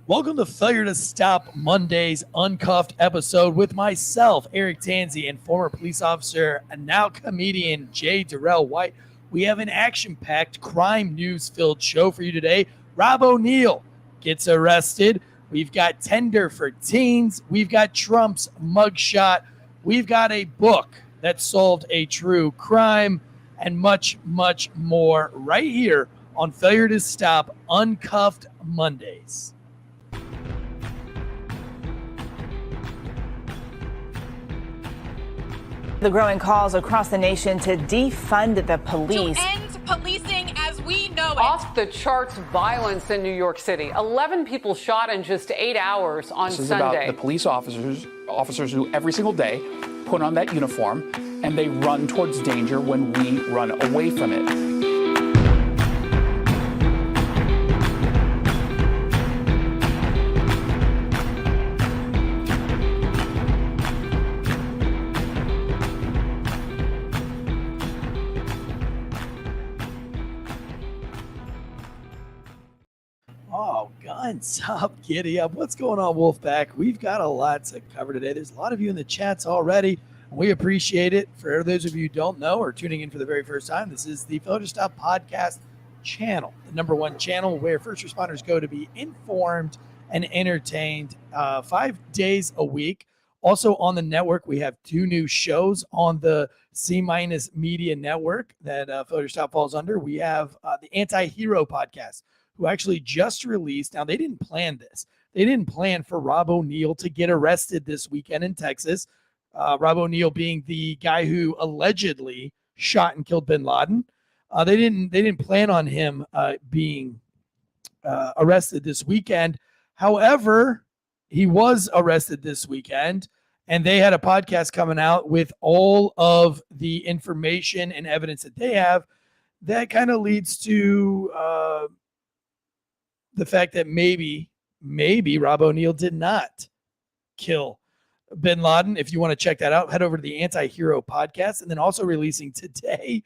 Welcome to Failure to Stop Monday's Uncuffed episode with myself, Eric Tansey, and former police officer and now comedian Jay Derrell White. We have an action-packed, crime news-filled show for you today. Rob O'Neill gets arrested. We've got Tender for Teens. We've got Trump's mugshot. We've got a book that solved a true crime and much, much more right here on Failure to Stop Uncuffed Mondays. The growing calls across the nation to defund the police. To end policing as we know it. Off the charts violence in New York City. 11 people shot in just 8 hours on This is Sunday. about the police officers who every single day put on that uniform and they run towards danger when we run away from it. Oh, guns up, giddy up. What's going on, Wolfpack? We've got a lot to cover today. There's a lot of you in the chats already. We appreciate it. For those of you who don't know or tuning in for the very first time, this is the Failure to Stop podcast channel, the number one channel where first responders go to be informed and entertained 5 days a week. Also on the network, we have 2 new shows on the C- Media Network that Failure to Stop falls under. We have the Anti-Hero podcast, who actually just released. Now, they didn't plan this. They didn't plan for Rob O'Neill to get arrested this weekend in Texas. Rob O'Neill being the guy who allegedly shot and killed bin Laden. They didn't plan on him being arrested this weekend. However, he was arrested this weekend, and they had a podcast coming out with all of the information and evidence that they have. That kind of leads to the fact that maybe Rob O'Neill did not kill bin Laden. If you want to check that out, head over to the Anti-Hero podcast. And then also releasing today,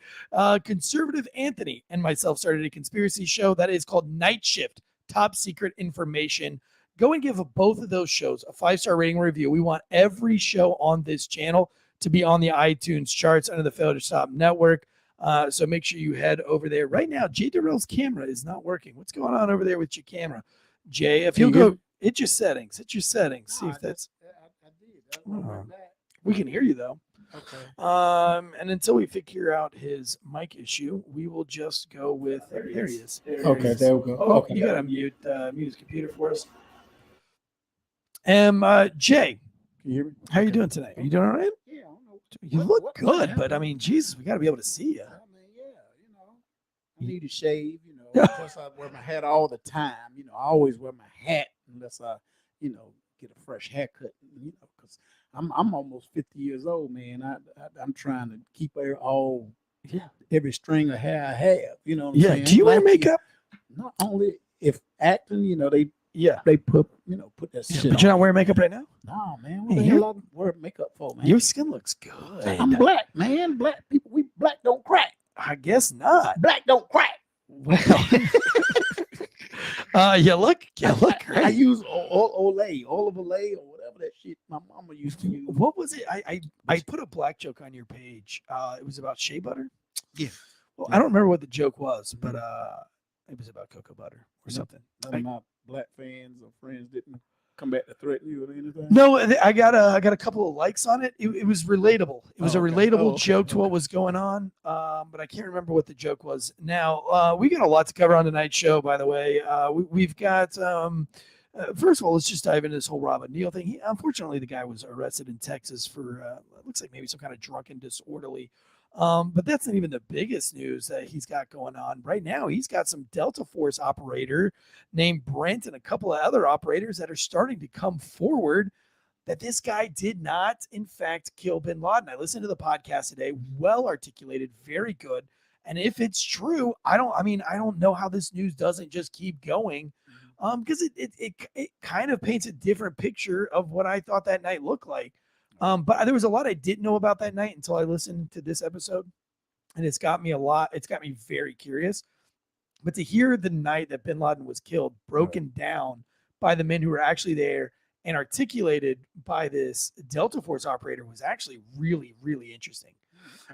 Conservative Anthony and myself started a conspiracy show that is called Night Shift, Top Secret Information. Go and give both of those shows a 5-star rating review. We want every show on this channel to be on the iTunes charts under the Failure to Stop network. So make sure you head over there. Right now, Jay Derrell's camera is not working. What's going on over there with your camera? Jay, if you'll go hit your settings. See if that's. I did. We can hear you, though. Okay. And until we figure out his mic issue, we will just go with. There he is. Okay, there we go. Oh, Okay. you got to mute his computer for us. Jay, Can you hear me? how you doing tonight? Are you doing all right? Yeah, I don't know. You look good, but I mean, Jesus, we got to be able to see you. I mean, I need to shave, Plus, I wear my hat all the time. I always wear my hat unless I, get a fresh haircut, because I'm almost 50 years old, man. I'm trying to keep every string of hair I have, you know what I'm saying? Do you wear Like, makeup? Not only if acting, they Yeah. put that shit But you're on. not wearing makeup right now? No, man. What the Yeah. hell I wear makeup for, man? Your skin looks good. I'm black, man. Black people, we black don't crack. I guess not. Black don't crack. Well, you look great. I use Olay, olive Olay, or whatever that shit my mama used to use. What was it? I put a black joke on your page. It was about shea butter. Yeah. Well, I don't remember what the joke was, but it was about cocoa butter or something. None of my black fans or friends didn't come back to threaten you or anything. No, I got a couple of likes on it. It was relatable. It was a okay. relatable Okay, joke to what okay. was going on, but I can't remember what the joke was. Now, we got a lot to cover on tonight's show, by the way. We've got, first of all, let's just dive into this whole Rob O'Neill thing. Unfortunately, the guy was arrested in Texas for, it looks like maybe some kind of drunken disorderly. But that's not even the biggest news that he's got going on right now. He's got some Delta Force operator named Brent and a couple of other operators that are starting to come forward that this guy did not, in fact, kill bin Laden. I listened to the podcast today, well articulated, very good. And if it's true, I don't know how this news doesn't just keep going, because it kind of paints a different picture of what I thought that night looked like. But there was a lot I didn't know about that night until I listened to this episode, and it's got me very curious. But to hear the night that bin Laden was killed broken down by the men who were actually there and articulated by this Delta Force operator was actually really, really interesting.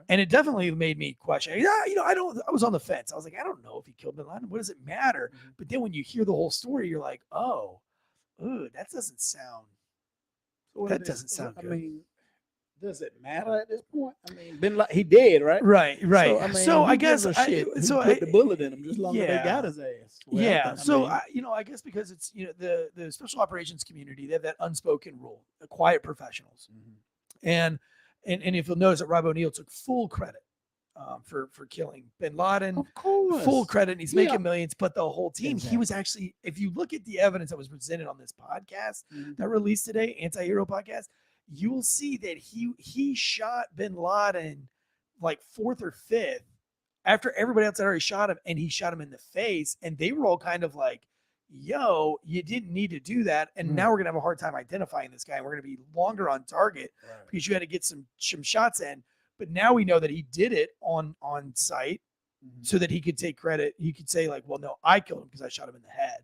And it definitely made me question. Yeah, I was on the fence. I was like, I don't know if he killed Bin Laden. What does it matter? But then when you hear the whole story, you're like, oh, that doesn't sound. That doesn't sound good. I mean, does it matter at this point? I mean, Bin Laden, he dead, right? Right. So, I guess put the bullet in him just long as they got his ass. I guess because it's the special operations community, they have that unspoken rule, the quiet professionals, and if you'll notice that Rob O'Neill took full credit for killing Bin Laden, of course, full credit, and he's making millions. But the whole team, he was actually, if you look at the evidence that was presented on this podcast that released today, Anti-Hero Podcast, you will see that he shot Bin Laden like 4th or 5th after everybody else had already shot him, and he shot him in the face, and they were all kind of like, yo, you didn't need to do that, and now we're gonna have a hard time identifying this guy, and we're gonna be longer on target because you had to get some shots in. But now we know that he did it on site so that he could take credit. He could say like, well, no, I killed him because I shot him in the head.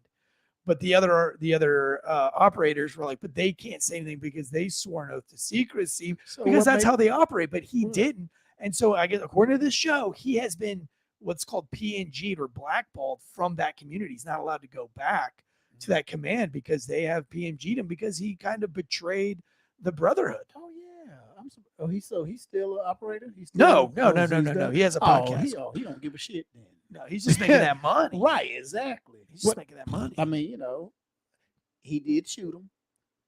But the other operators were like, but they can't say anything because they swore an oath to secrecy because that's how they operate. But he didn't. And so I guess according to this show, he has been what's called PNG'd or blackballed from that community. He's not allowed to go back to that command because they have PNG'd him because he kind of betrayed the Brotherhood. Oh yeah. He's still an operator? He's still No. He has a podcast. He don't give a shit then. No, he's just making that money. Right, exactly. He's just making that money. I mean, he did shoot him,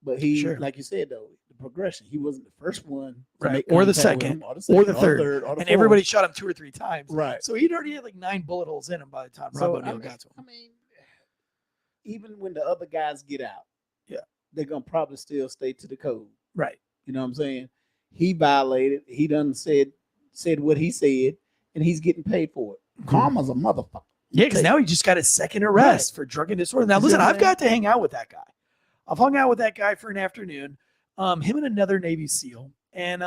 but he, like you said, though, the progression, he wasn't the first one, or the second, or the third, or the and everybody shot him 2 or 3 times. Right. So he'd already had like 9 bullet holes in him by the time Rob O'Neill got to him. I mean, even when the other guys get out, they're gonna probably still stay to the code. Right. You know what I'm saying? He violated. He done said what he said, and he's getting paid for it. Karma's a motherfucker. Yeah, because now he just got his second arrest for drug and disorder. Now, listen, I've got to hang out with that guy. I've hung out with that guy for an afternoon, him and another Navy SEAL, and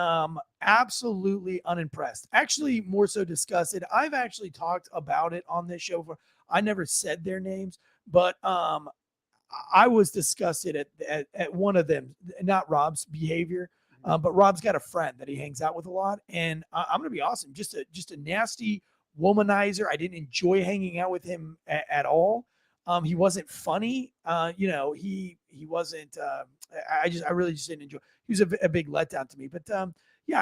absolutely unimpressed. Actually, more so disgusted. I've actually talked about it on this show before. I never said their names, but I was disgusted at one of them, not Rob's behavior, but Rob's got a friend that he hangs out with a lot, and I'm going to be awesome. Just a nasty womanizer. I didn't enjoy hanging out with him at all. He wasn't funny. He wasn't. I really just didn't enjoy. He was a big letdown to me. But I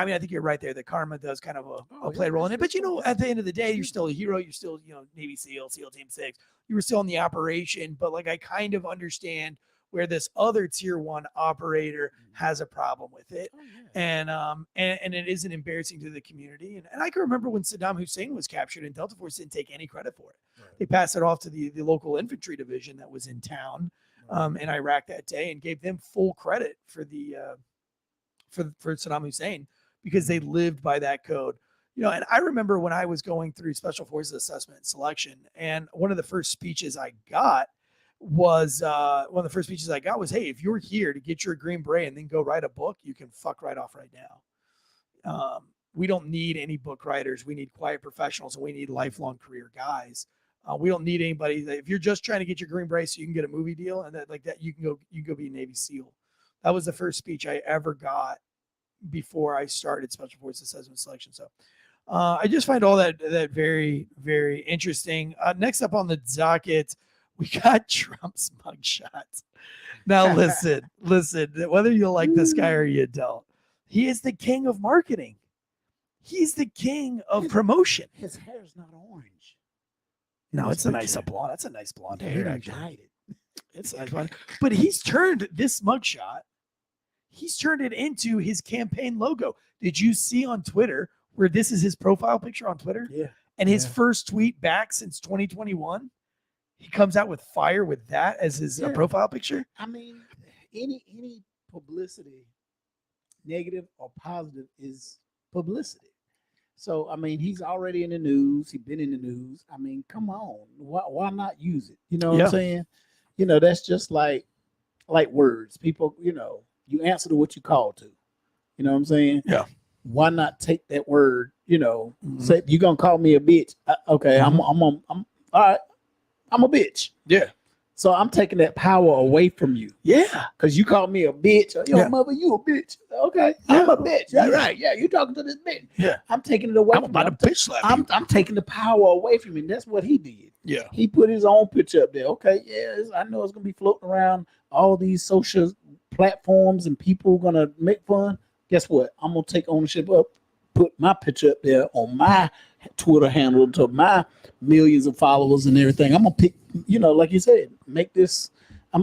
mean, I think you're right there. That karma does kind of play a role in it. But at the end of the day, you're still a hero. You're still Navy SEAL, SEAL Team 6. You were still in the operation. But like I kind of understand where this other tier 1 operator has a problem with it. And it isn't embarrassing to the community. And I can remember when Saddam Hussein was captured and Delta Force didn't take any credit for it. They passed it off to the local infantry division that was in town in Iraq that day and gave them full credit for for Saddam Hussein because they lived by that code. And I remember when I was going through Special Forces assessment and selection, and one of the first speeches I got was, hey, if you're here to get your Green Beret and then go write a book, you can fuck right off right now. We don't need any book writers. We need quiet professionals, and we need lifelong career guys. We don't need anybody that, if you're just trying to get your Green Beret so you can get a movie deal and that like that, you can go be a Navy SEAL. That was the first speech I ever got before I started Special Forces assessment selection. So I just find all that very, very interesting. Next up on the docket, we got Trump's mugshot. Now, listen, whether you like this guy or you don't, he is the king of marketing. He's the king of promotion. His hair's not orange. No, it's a nice blonde. That's a nice blonde hair. Actually. It's a nice blonde. But he's turned this mugshot, he's turned it into his campaign logo. Did you see on Twitter where this is his profile picture on Twitter? Yeah. And his first tweet back since 2021, he comes out with fire with that as his profile picture. I mean, any publicity, negative or positive, is publicity. So, I mean, he's already in the news. He's been in the news. I mean, come on. Why not use it? You know what I'm saying? That's just like words. People, you answer to what you call to. You know what I'm saying? Yeah. Why not take that word, say, you're going to call me a bitch. Okay, I'm all right. I'm a bitch. Yeah. So I'm taking that power away from you. Yeah. Because you called me a bitch. Yo, Yeah. mother, you a bitch. Okay. Yeah. I'm a bitch. Yeah, Yeah. right. Yeah, you talking to this bitch. Yeah. I'm taking it away I'm from about you. to bitch slap you. I'm taking the power away from you. And that's what he did. Yeah. He put his own picture up there. Okay, yeah, I know it's gonna be floating around all these social platforms and people gonna make fun. Guess what? I'm gonna take ownership up, put my picture up there on my Twitter handle to my millions of followers and everything. I'm gonna pick, like you said, make this.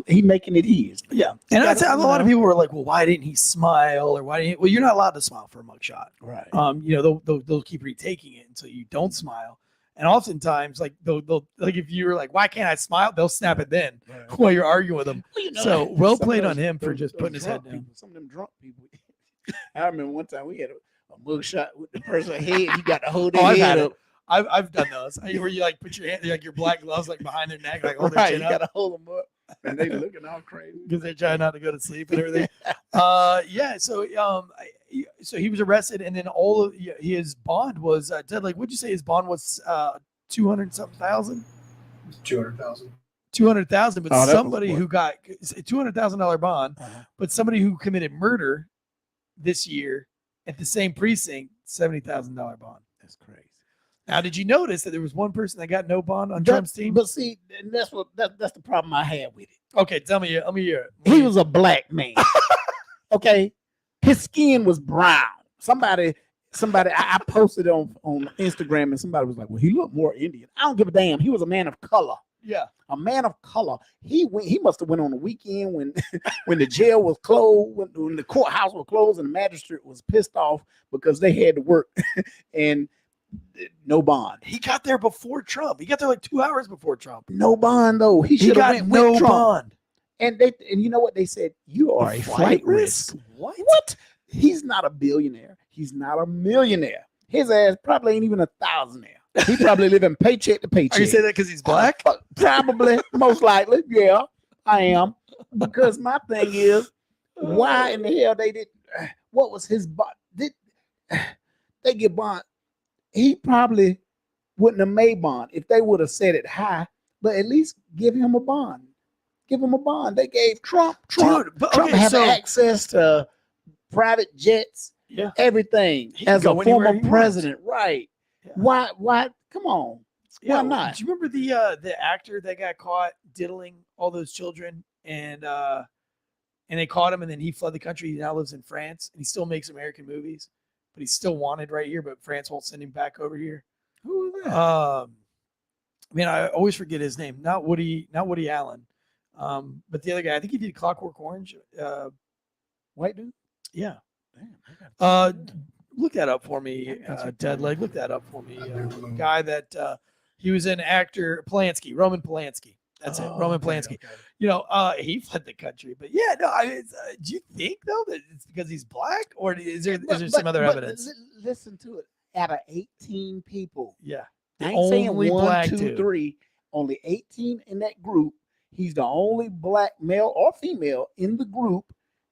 He making it his. Yeah. And that's a lot of people were like, well, why didn't he smile? Or why didn't he? Well, you're not allowed to smile for a mugshot. Right. They'll keep retaking it until you don't smile. And oftentimes, like they'll like if you're like, why can't I smile? They'll snap it then while you're arguing with them. Well, so well some played of on him for just those putting his head drunk down. people, some of them drunk people. I remember one time we had a mugshot with the person's head. You got to hold their I've head had up. it. I've done those where you like put your hand, like your black gloves like behind their neck, like hold their Right, chin you up got to hold them up, and they looking all crazy because they're trying not to go to sleep and everything. So he was arrested, and then all of his bond was Ted. Like, what'd you say his bond was? 200-something thousand. 200,000. 200,000, but Oh, that was somebody what? who got $200,000 bond, but somebody who committed murder this year at the same precinct, $70,000 bond. That's crazy. Now, did you notice that there was one person that got no bond on Trump's team? But see, and that's the problem I had with it. Okay, tell me. Let me hear it. He was a black man. Okay, his skin was brown. Somebody, I posted on Instagram, and somebody was like, "Well, he looked more Indian." I don't give a damn. He was a man of color. Yeah, a man of color. He must have went on the weekend when when the jail was closed, when the courthouse was closed, and the magistrate was pissed off because they had to work and no bond. he got there before Trump. He got there like 2 hours before Trump. No bond though. He He should have got went no with Trump. bond. And you know what they said? You are a flight risk. What? What? He's not a billionaire. He's not a millionaire. His ass probably ain't even a thousandaire. He probably living paycheck to paycheck. Are you saying that because he's black? Probably, most likely. Yeah, I am. Because my thing is, why in the hell they did? What was his bond? Did they get bond? He probably wouldn't have made bond if they would have set it high. But at least give him a bond. Give him a bond. They gave Trump. Dude, but Trump okay, have so- access to private jets. Yeah. Everything He can as a go anywhere former he president, right? Yeah. Why? Come on. Yeah, Why not? Do you remember the actor that got caught diddling all those children and they caught him and then he fled the country. He now lives in France and he still makes American movies, but he's still wanted right here. But France won't send him back over here. Who is that? I always forget his name. Not Woody Allen, but the other guy. I think he did Clockwork Orange. White dude? Yeah. Damn, Look that up for me, Dead Leg. Look that up for me. Guy that he was an actor, Roman Polanski. That's it, Roman Polanski. Okay. He fled the country, but yeah, no. Do you think though that it's because he's black, or is there some other evidence? Listen to it. Out of 18 people, Yeah, I ain't saying only 1, black 2, dude. 3. Only 18 in that group. He's the only black male or female in the group.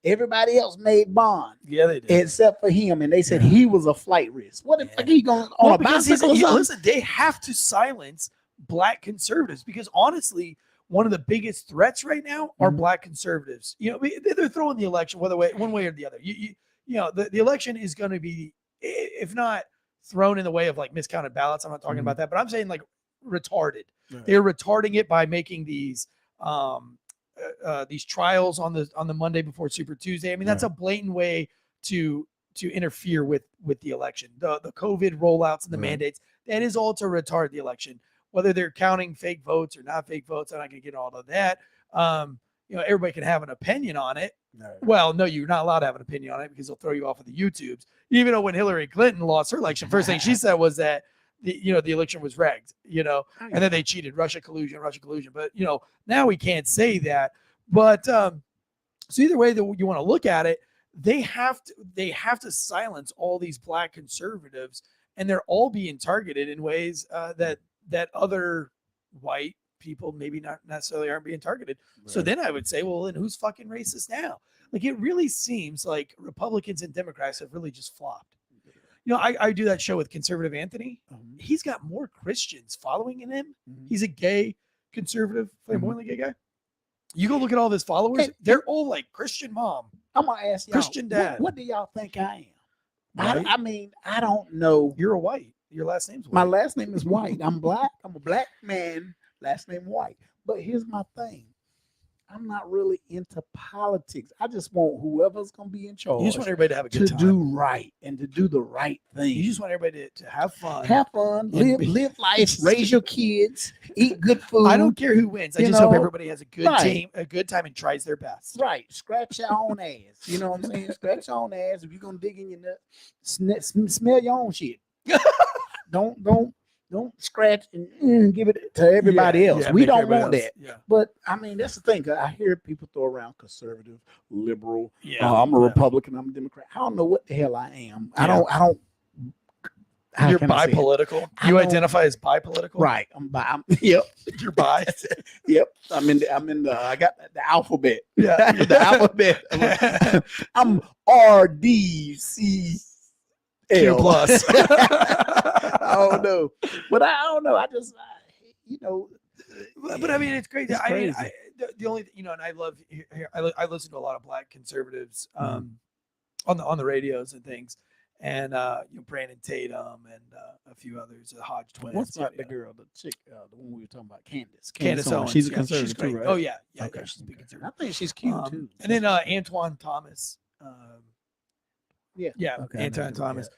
Everybody else made bond. Yeah, they did. Except for him, and they said he was a flight risk. What the fuck he going on a because he's- bicycle or something? listen, they have to silence black conservatives because honestly, one of the biggest threats right now are black conservatives. They're throwing the election one way or the other. The election is going to be, if not thrown in the way of like miscounted ballots. I'm not talking about that, but I'm saying like retarded. Right. They're retarding it by making these trials on the Monday before Super Tuesday. I mean, that's a blatant way to interfere with the election. The COVID rollouts and the mandates, that is all to retard the election. Whether they're counting fake votes or not fake votes, I'm not going to get all of that. Everybody can have an opinion on it. No. Well, no, you're not allowed to have an opinion on it because they'll throw you off of the YouTubes. Even though when Hillary Clinton lost her election, first thing she said was that the election was rigged, and then they cheated, Russia collusion. But now we can't say that. But so either way that you want to look at it, they have to silence all these black conservatives, and they're all being targeted in ways that other white people maybe not necessarily aren't being targeted. Right. So then I would say, well, then who's fucking racist now? Like, it really seems like Republicans and Democrats have really just flopped. I do that show with Conservative Anthony. He's got more Christians following him. He's a gay conservative, flamboyantly gay guy. You go look at all of his followers. They're all like Christian mom. I'm gonna ask y'all, Christian dad. What do y'all think I am? Right? I mean, I don't know. You're a white. Your last name's white. My last name is White. I'm black. I'm a black man. Last name White. But here's my thing. I'm not really into politics. I just want whoever's going to be in charge. You just want everybody to have a good time. do right and to do the right thing. You just want everybody to have fun. Have fun, live life, raise your kids, eat good food. I don't care who wins. I just hope everybody has a good team, a good time, and tries their best. Right. Scratch your own ass. You know what I'm saying? Scratch your own ass. If you're going to dig in your nut, smell your own shit. Don't scratch and give it to everybody else. We don't want that. Yeah. But I mean, that's the thing. I hear people throw around conservative, liberal. I'm a Republican. I'm a Democrat. I don't know what the hell I am. I don't. You're bipolitical. You identify as bipolitical. Right. Yep. You're bi. Yep. I got the alphabet. Yeah. The alphabet. I'm RDC. Q plus. I don't know, but I don't know. I just, But I mean, it's crazy. It's crazy. I mean, the only, and I love. I listen to a lot of black conservatives on the radios and things, and Brandon Tatum and a few others, the Hodge twins. What's about the girl, the chick, the one we were talking about, Candace Owens. She's a conservative too, right? Oh yeah, okay. She's a big conservative. I think she's cute too. And then Antoine Thomas. Okay, Antoine Thomas.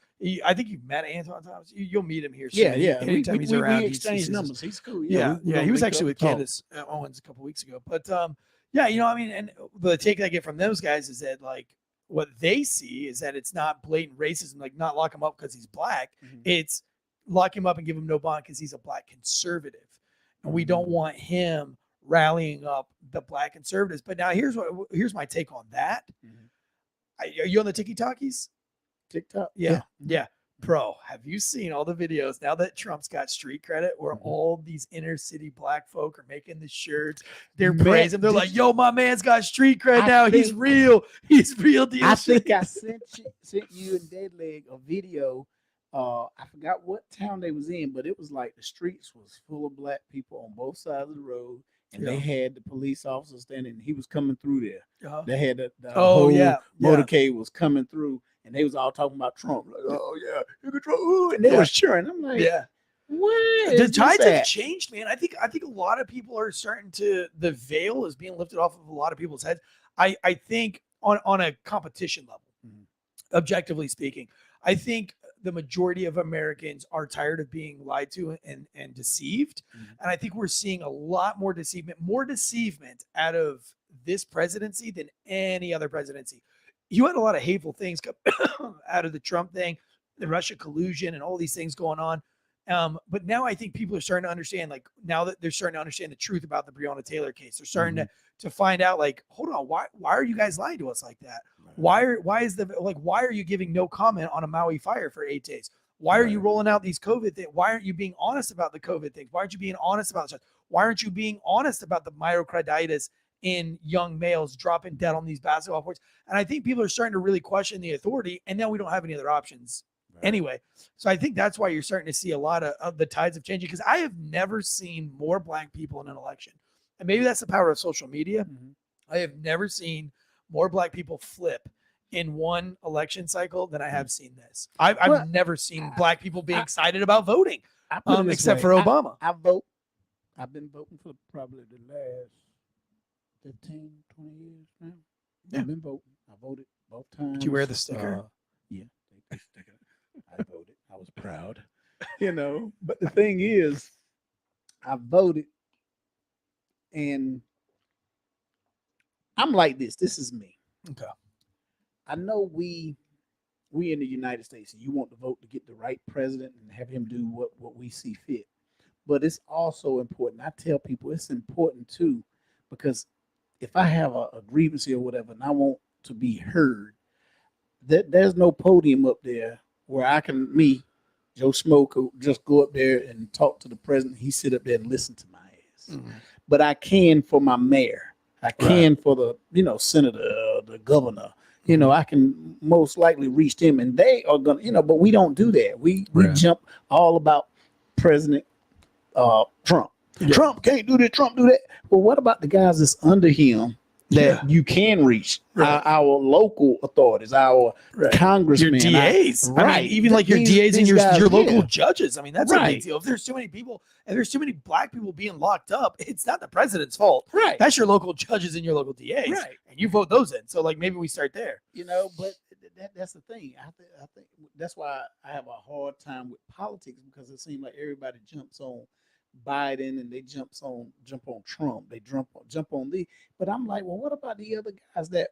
I think you've met Antoine Thomas. You'll meet him here soon. Yeah. Anytime he's around, we exchange numbers. He's cool. Yeah. He was actually with Candace Owens a couple weeks ago. But I mean, and the take I get from those guys is that like what they see is that it's not blatant racism, like not lock him up because he's black. Mm-hmm. It's lock him up and give him no bond because he's a black conservative, and we don't want him rallying up the black conservatives. But now here's my take on that. Mm-hmm. Are you on the TikTokies? TikTok? Yeah. Bro, have you seen all the videos now that Trump's got street credit where all these inner city black folk are making the shirts? They're praising him. They're like, yo, my man's got street cred now. He's real. He's real deal. I think I sent you and Deadleg a video. I forgot what town they was in, but it was like the streets was full of black people on both sides of the road. And they had the police officers standing. He was coming through there. They had the whole motorcade was coming through. And they was all talking about Trump, like, oh yeah, you control. Ooh, and they was cheering. I'm like, what? The tides have changed, man. I think a lot of people are starting to. The veil is being lifted off of a lot of people's heads. I think on a competition level, objectively speaking, I think the majority of Americans are tired of being lied to and deceived, and I think we're seeing a lot more deceivement out of this presidency than any other presidency. You had a lot of hateful things come out of the Trump thing, the Russia collusion, and all these things going on. But now I think people are starting to understand, like now that they're starting to understand the truth about the Breonna Taylor case, they're starting to find out, like, hold on, why are you guys lying to us like that? Why are you giving no comment on a Maui fire for 8 days? Why are you rolling out these COVID things? Why aren't you being honest about the COVID things? Why aren't you being honest about this? Why aren't you being honest about the myocarditis in young males dropping dead on these basketball courts? And I think people are starting to really question the authority, and now we don't have any other options anyway. So I think that's why you're starting to see a lot of the tides of changing, because I have never seen more black people in an election. And maybe that's the power of social media. I have never seen more black people flip in one election cycle than I have seen this. I've never seen black people be excited about voting, except for Obama. I vote. I've been voting for probably the last 15, 20 years now. I've been voting. I voted both times. Did you wear the sticker? Yeah. I voted. I was proud. But the thing is, I voted, and I'm like this. This is me. Okay. I know we in the United States, and you want to vote to get the right president and have him do what we see fit. But it's also important. I tell people it's important too, because if I have a grievance or whatever, and I want to be heard, there's no podium up there where I can, Joe Smoke, just go up there and talk to the president. He sit up there and listen to my ass. But I can for my mayor. I can for the, senator, the governor. I can most likely reach them, and they are gonna, but we don't do that. We jump all about President Trump. Yeah. Trump can't do this, Trump do that. Well, what about the guys that's under him that you can reach? Right. Our local authorities, our congressmen, your DAs, right? I mean, even like your DAs and your local judges. I mean, that's a big deal. If there's too many people, and there's too many black people being locked up, it's not the president's fault. Right. That's your local judges and your local DAs. Right. And you vote those in. So like maybe we start there. You know, but that's the thing. I think that's why I have a hard time with politics, because it seems like everybody jumps on Biden and they jump on Trump. They jump on these. But I'm like, well, what about the other guys that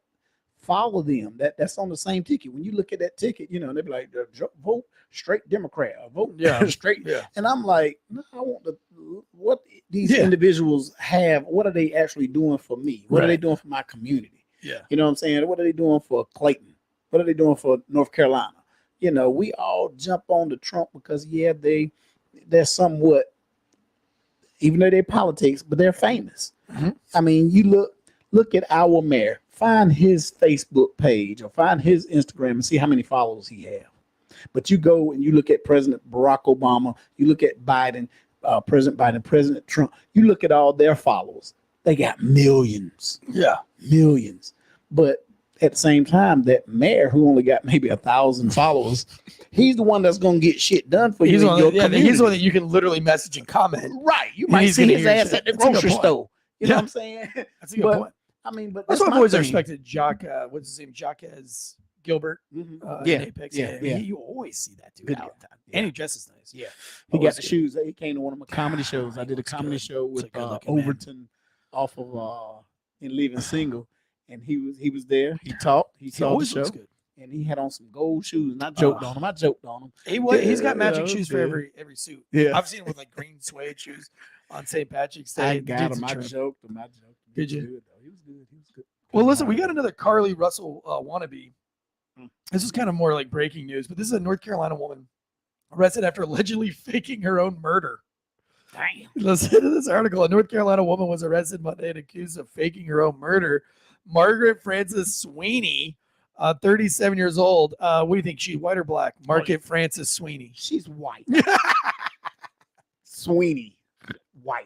follow them? That's on the same ticket. When you look at that ticket, you know, they be like, vote straight Democrat, or vote straight. Yeah. And I'm like, no, I want what these individuals have. What are they actually doing for me? What are they doing for my community? Yeah. You know what I'm saying? What are they doing for Clayton? What are they doing for North Carolina? You know, we all jump on to Trump because they're somewhat, even though they're politics, but they're famous. Mm-hmm. I mean, you look at our mayor, find his Facebook page or find his Instagram and see how many followers he have. But you go and you look at President Barack Obama, you look at Biden, President Biden, President Trump, you look at all their followers. They got millions. Yeah. Millions. But at the same time, that mayor who only got maybe 1,000 followers, he's the one that's going to get shit done for you. He's the one that you can literally message and comment. Right. You might see his ass at the grocery store. You know what I'm saying? That's a good point. I mean, but that's what I've always respected. What's his name? Jacques Gilbert. In Apex. Yeah. You always see that dude out. And he dresses nice. Yeah. He got the shoes. He came to one of my comedy shows. I did a comedy show with Overton off of in Leaving Single. And he was there. He talked. He saw the show. Good. And he had on some gold shoes. And I joked on him. He's got matching shoes for every suit. Yeah. I've seen him with like green suede shoes on St. Patrick's Day. I got him. I joked him. Did you? He was good. He was good. Well, listen, we got another Carly Russell wannabe. This is kind of more like breaking news, but this is a North Carolina woman arrested after allegedly faking her own murder. Damn. Listen to this article. A North Carolina woman was arrested Monday and accused of faking her own murder. Margaret Frances Sweeney, 37 years old. What do you think? She's white or black? Margaret Frances Sweeney. She's white. Sweeney, white.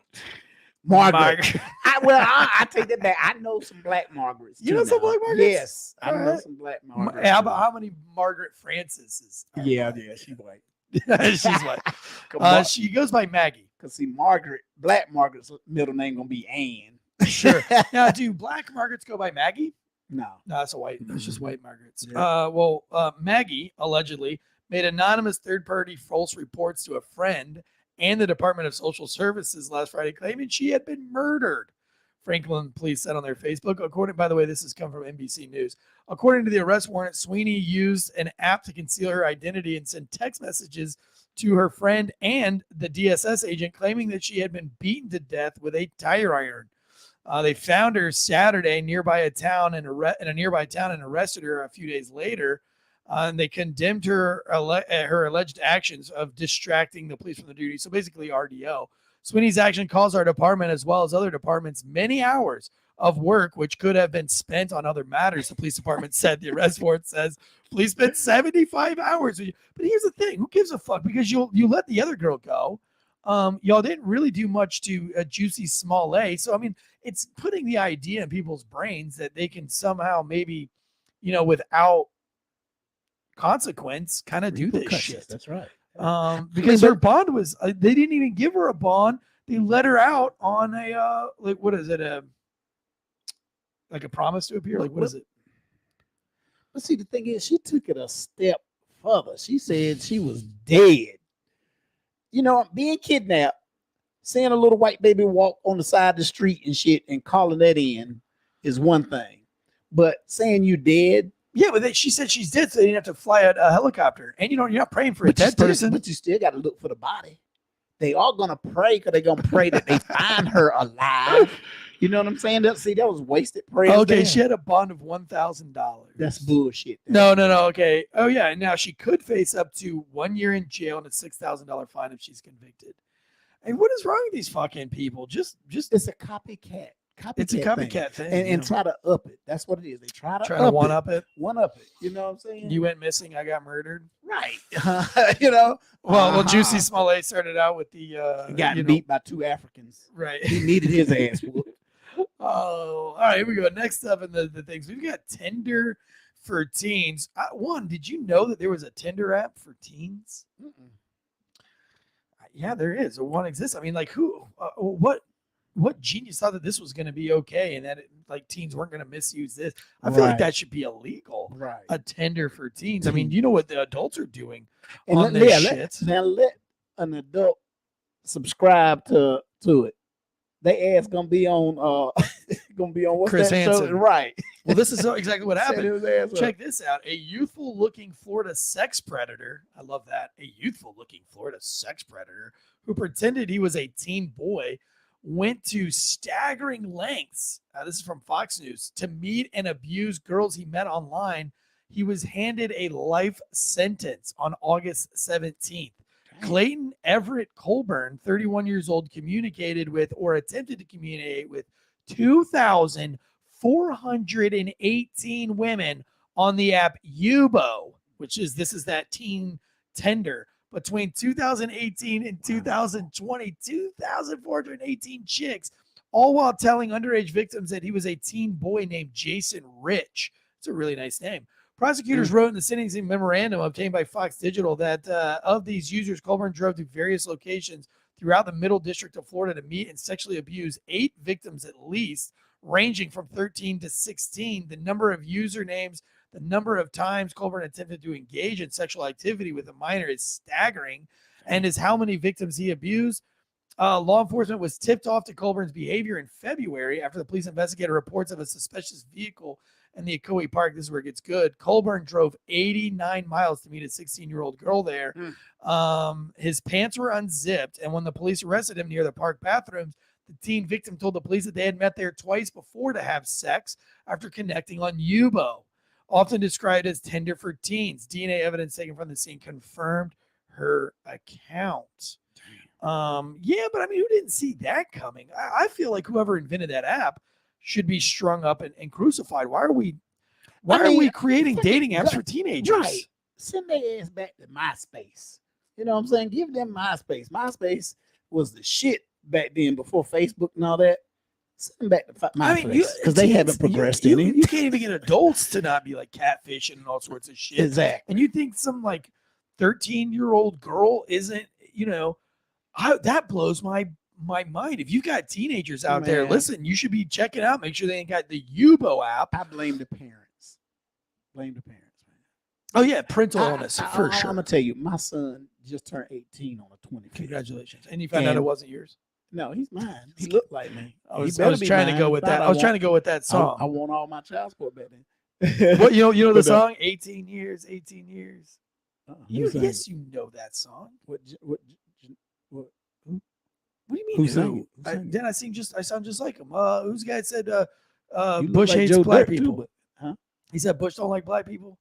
Margaret. I take that back. I know some black Margarets. You know some black Margarets? Yes, I know some black Margarets. How many Margaret Frances? Yeah, she's white. She's white. She goes by Maggie. Because see, black Margaret's middle name gonna be Ann. Sure. Now, do black Margarets go by Maggie? No, that's just white Margarets. Yeah. Maggie allegedly made anonymous third-party false reports to a friend and the Department of Social Services last Friday, claiming she had been murdered. Franklin police said on their Facebook. By the way, this has come from NBC News. According to the arrest warrant, Sweeney used an app to conceal her identity and send text messages to her friend and the DSS agent, claiming that she had been beaten to death with a tire iron. They found her Saturday in a nearby town and arrested her a few days later. And they condemned her alleged actions of distracting the police from the duty. So basically RDO. Sweeney's action caused our department, as well as other departments, many hours of work, which could have been spent on other matters, the police department said. The arrest warrant says police spent 75 hours with you. But here's the thing. Who gives a fuck? Because you let the other girl go. Y'all didn't really do much to Juicy Smollett. So, I mean, it's putting the idea in people's brains that they can somehow maybe, without consequence, kind of do this shit. That's right. Because her bond was, they didn't even give her a bond. They let her out on a, what is it? Like a promise to appear? Like, what is it? But see, the thing is, she took it a step further. She said she was dead. Being kidnapped, seeing a little white baby walk on the side of the street and shit and calling that in is one thing. But saying you dead. Yeah, but she said she's dead, so they didn't have to fly a helicopter. And you're not praying for a dead person. But you still got to look for the body. They are going to pray because they're going to pray that they find her alive. You know what I'm saying? That was wasted prayer. Okay, there. She had a bond of $1,000. That's bullshit. No. Okay. Oh, yeah. And now she could face up to 1 year in jail and a $6,000 fine if she's convicted. And what is wrong with these fucking people? Just it's a copycat. It's a copycat thing. And try to up it. That's what it is. They try to to one up it. One up it. You know what I'm saying? You went missing. I got murdered. Right. You know. Well, Juicy Smollett started out with the. He got beat by 2 Africans. Right. He needed his ass whooped. Oh, all right. Here we go. Next up in the things, we've got Tinder for teens. One, did you know that there was a Tinder app for teens? Mm-mm. Yeah, there is. One exists. I mean, like who? What genius thought that this was going to be okay and that like teens weren't going to misuse this? I feel like that should be illegal. Right. A Tinder for teens. I mean, you know what the adults are doing and on this shit. Let an adult subscribe to it. They ass gonna be on what's Chris that Hansen. show? Right. Well, this is exactly what happened. Happened. Check this out. A youthful looking Florida sex predator. I love that. A youthful looking Florida sex predator who pretended he was a teen boy went to staggering lengths. This is from Fox News to meet and abuse girls he met online. He was handed a life sentence on August 17th. Clayton Everett Colburn, 31 years old, communicated with or attempted to communicate with 2,418 women on the app Yubo, this is that teen Tinder. Between 2018 and 2020, 2,418 chicks, all while telling underage victims that he was a teen boy named Jason Rich. It's a really nice name. Prosecutors wrote in the sentencing memorandum obtained by Fox Digital that of these users, Colburn drove to various locations throughout the Middle District of Florida to meet and sexually abuse 8 victims at least, ranging from 13 to 16. The number of usernames, the number of times Colburn attempted to engage in sexual activity with a minor is staggering, and is how many victims he abused. Law enforcement was tipped off to Colburn's behavior in February after the police investigated reports of a suspicious vehicle in the Akoi Park. This is where it gets good. Colburn drove 89 miles to meet a 16-year-old girl there. His pants were unzipped, and when the police arrested him near the park bathrooms, the teen victim told the police that they had met there twice before to have sex after connecting on Yubo, often described as Tinder for teens. DNA evidence taken from the scene confirmed her account. Yeah, but I mean, who didn't see that coming? I feel like whoever invented that app should be strung up and crucified. Why are we creating dating apps for teenagers? Right. Send their ass back to MySpace. You know what I'm saying? Give them MySpace. MySpace was the shit back then before Facebook and all that. Send them back to MySpace because they haven't progressed any. You can't even get adults to not be like catfishing and all sorts of shit. Exactly. And you think some like 13-year-old girl isn't, that blows my mind. If you've got teenagers out there, listen, you should be checking out. Make sure they ain't got the Yubo app. I blame the parents. Man. Oh yeah, parental illness for sure. I'm gonna tell you, my son just turned 18 on the 25th. Congratulations! And you found out it wasn't yours. No, he's mine. He looked like me. I was trying to go with that. I was trying to go with that song. I want all my child support back then. What you know the song? 18 years, 18 years. Yes, you know that song. What do you mean? Who sang it? Then I sound just like him. Who's the guy that said Bush hates Joe black Dirt people? Too, huh? He said Bush don't like black people.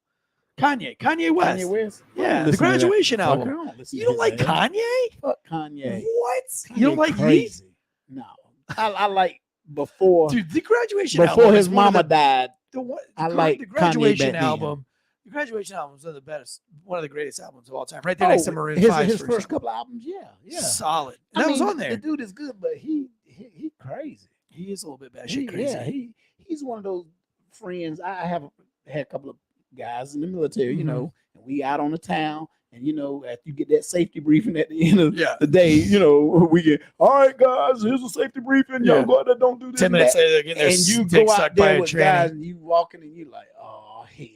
Kanye West. Kanye West? Yeah, the Graduation album. You don't like Kanye? Fuck Kanye. What? Kanye You don't like crazy? Me? No. I like before. Dude, the Graduation album. Before his mama died. I like the Graduation album. The Graduation album is one of the best, one of the greatest albums of all time. Right there next to Maroon 5. His first couple albums, yeah. Solid. That was on there. The dude is good, but he crazy. He is a little bit batshit crazy. Yeah, he's one of those friends. I have had a couple of guys in the military, and we out on the town, and after you get that safety briefing at the end of the day, we get, all right, guys, here's a safety briefing. Y'all go out there, don't do this. 10 minutes later, they're getting their and you dick go out sucked by there a with tranny. guys, and you walking, and you like, oh hell.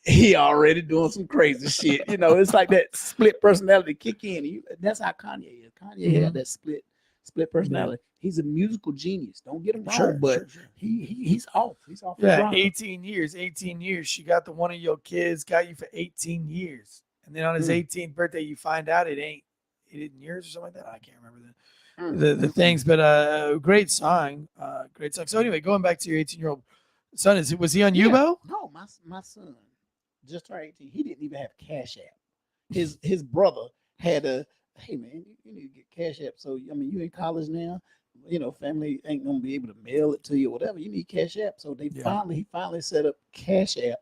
He already doing some crazy shit. It's like that split personality kick in. That's how Kanye is. Kanye had that split personality. He's a musical genius. Don't get him wrong, but he's off. He's off. Yeah, 18 years. 18 years. She got the one of your kids, got you for 18 years. And then on his 18th birthday, you find out it ain't yours or something like that. I can't remember the things, but great song. Great song. So anyway, going back to your 18-year-old son, was he on Yubo? No, my son just turned 18. He didn't even have Cash App. His brother had a, hey man, you need to get Cash App. So you in college now. family ain't gonna be able to mail it to you or whatever. You need Cash App. So he finally set up Cash App.